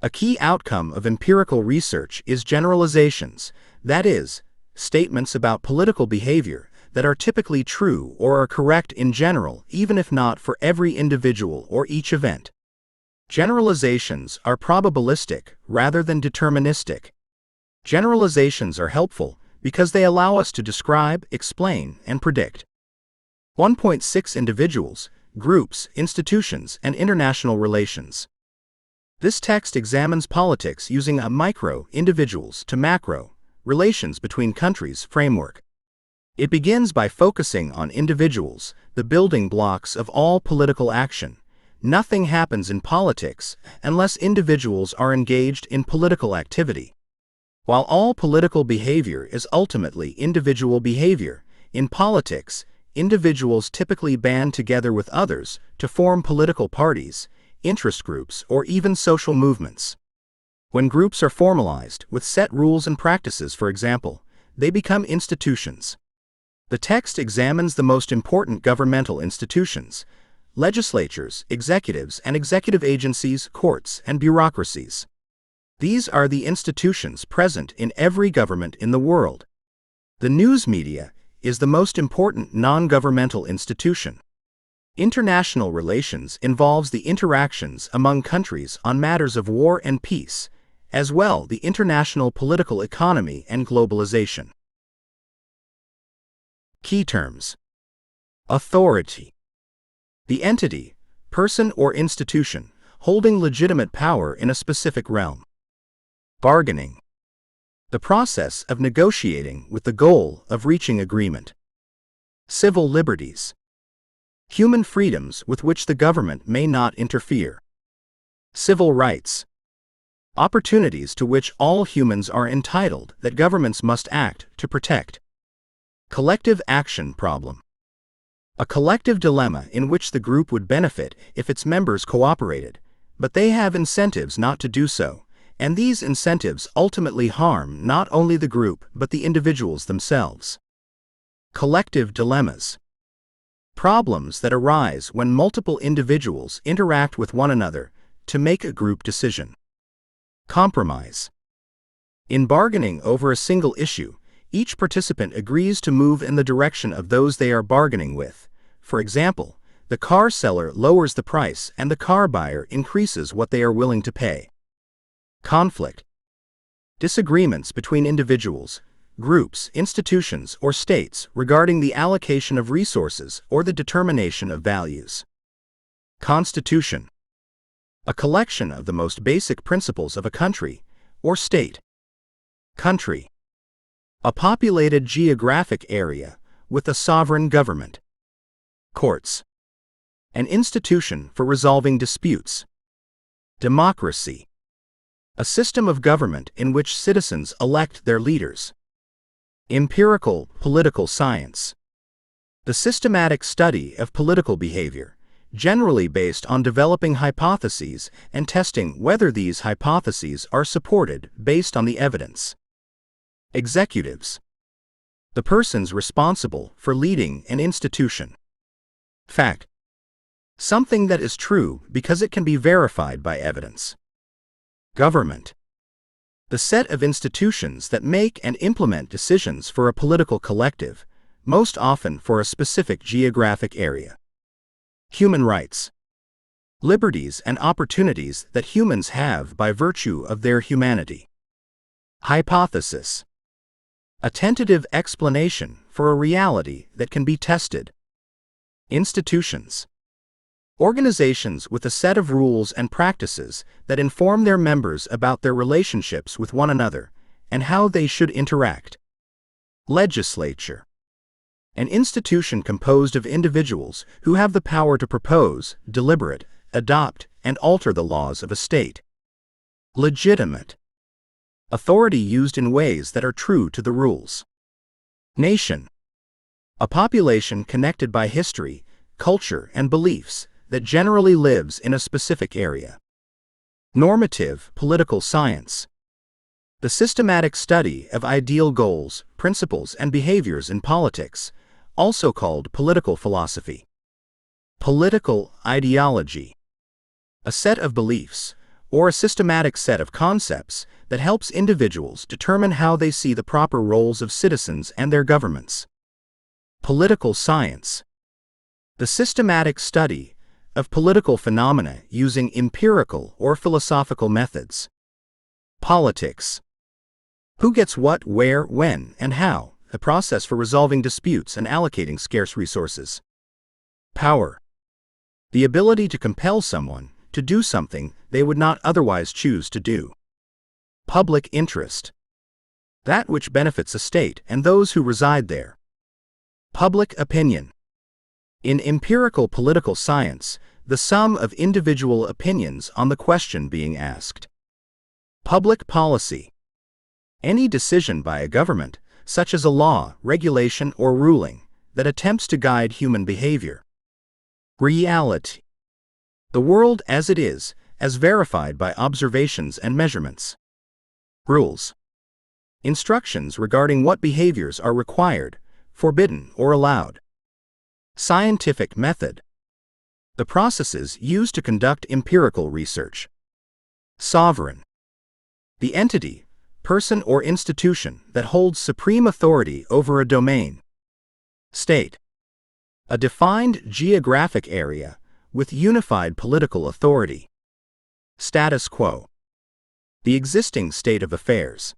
A key outcome of empirical research is generalizations, that is, statements about political behavior that are typically true or are correct in general, even if not for every individual or each event. Generalizations are probabilistic rather than deterministic. Generalizations are helpful because they allow us to describe, explain, and predict. 1.6 Individuals, Groups, Institutions, and International Relations. This text examines politics using a micro, individuals to macro, relations between countries framework. It begins by focusing on individuals, the building blocks of all political action. Nothing happens in politics unless individuals are engaged in political activity. While all political behavior is ultimately individual behavior, in politics, individuals typically band together with others to form political parties, interest groups, or even social movements. When groups are formalized with set rules and practices, for example, they become institutions. The text examines the most important governmental institutions, legislatures, executives and executive agencies, courts, and bureaucracies. These are the institutions present in every government in the world. The news media is the most important non-governmental institution. International relations involves the interactions among countries on matters of war and peace, as well the international political economy and globalization. Key terms. Authority. The entity, person or institution, holding legitimate power in a specific realm. Bargaining. The process of negotiating with the goal of reaching agreement. Civil liberties. Human freedoms with which the government may not interfere. Civil rights. Opportunities to which all humans are entitled that governments must act to protect. Collective action problem. A collective dilemma in which the group would benefit if its members cooperated, but they have incentives not to do so, and these incentives ultimately harm not only the group but the individuals themselves. Collective dilemmas. Problems that arise when multiple individuals interact with one another to make a group decision. Compromise. In bargaining over a single issue, each participant agrees to move in the direction of those they are bargaining with. For example, the car seller lowers the price and the car buyer increases what they are willing to pay. Conflict. Disagreements between individuals, groups, institutions, or states regarding the allocation of resources or the determination of values. Constitution. A collection of the most basic principles of a country or state. Country. A populated geographic area with a sovereign government. Courts. An institution for resolving disputes. Democracy. A system of government in which citizens elect their leaders. Empirical political science. The systematic study of political behavior, generally based on developing hypotheses and testing whether these hypotheses are supported based on the evidence. Executives. The persons responsible for leading an institution. Fact. Something that is true because it can be verified by evidence. Government. The set of institutions that make and implement decisions for a political collective, most often for a specific geographic area. Human rights. Liberties and opportunities that humans have by virtue of their humanity. Hypothesis. A tentative explanation for a reality that can be tested. Institutions. Organizations with a set of rules and practices that inform their members about their relationships with one another and how they should interact. Legislature. An institution composed of individuals who have the power to propose, deliberate, adopt, and alter the laws of a state. Legitimate. Authority used in ways that are true to the rules. Nation. A population connected by history, culture, and beliefs that generally lives in a specific area. Normative political science. The systematic study of ideal goals, principles, and behaviors in politics, also called political philosophy. Political ideology. A set of beliefs, or a systematic set of concepts that helps individuals determine how they see the proper roles of citizens and their governments. Political science. The systematic study of political phenomena using empirical or philosophical methods. Politics. Who gets what, where, when, and how, a process for resolving disputes and allocating scarce resources. Power. The ability to compel someone to do something they would not otherwise choose to do. Public interest. That which benefits a state and those who reside there. Public opinion. In empirical political science, the sum of individual opinions on the question being asked. Public policy. Any decision by a government, such as a law, regulation, or ruling, that attempts to guide human behavior. Reality. The world as it is, as verified by observations and measurements. Rules. Instructions regarding what behaviors are required, forbidden, or allowed. Scientific method. The processes used to conduct empirical research. Sovereign. The entity, person or institution that holds supreme authority over a domain. State. A defined geographic area with unified political authority. Status quo. The existing state of affairs.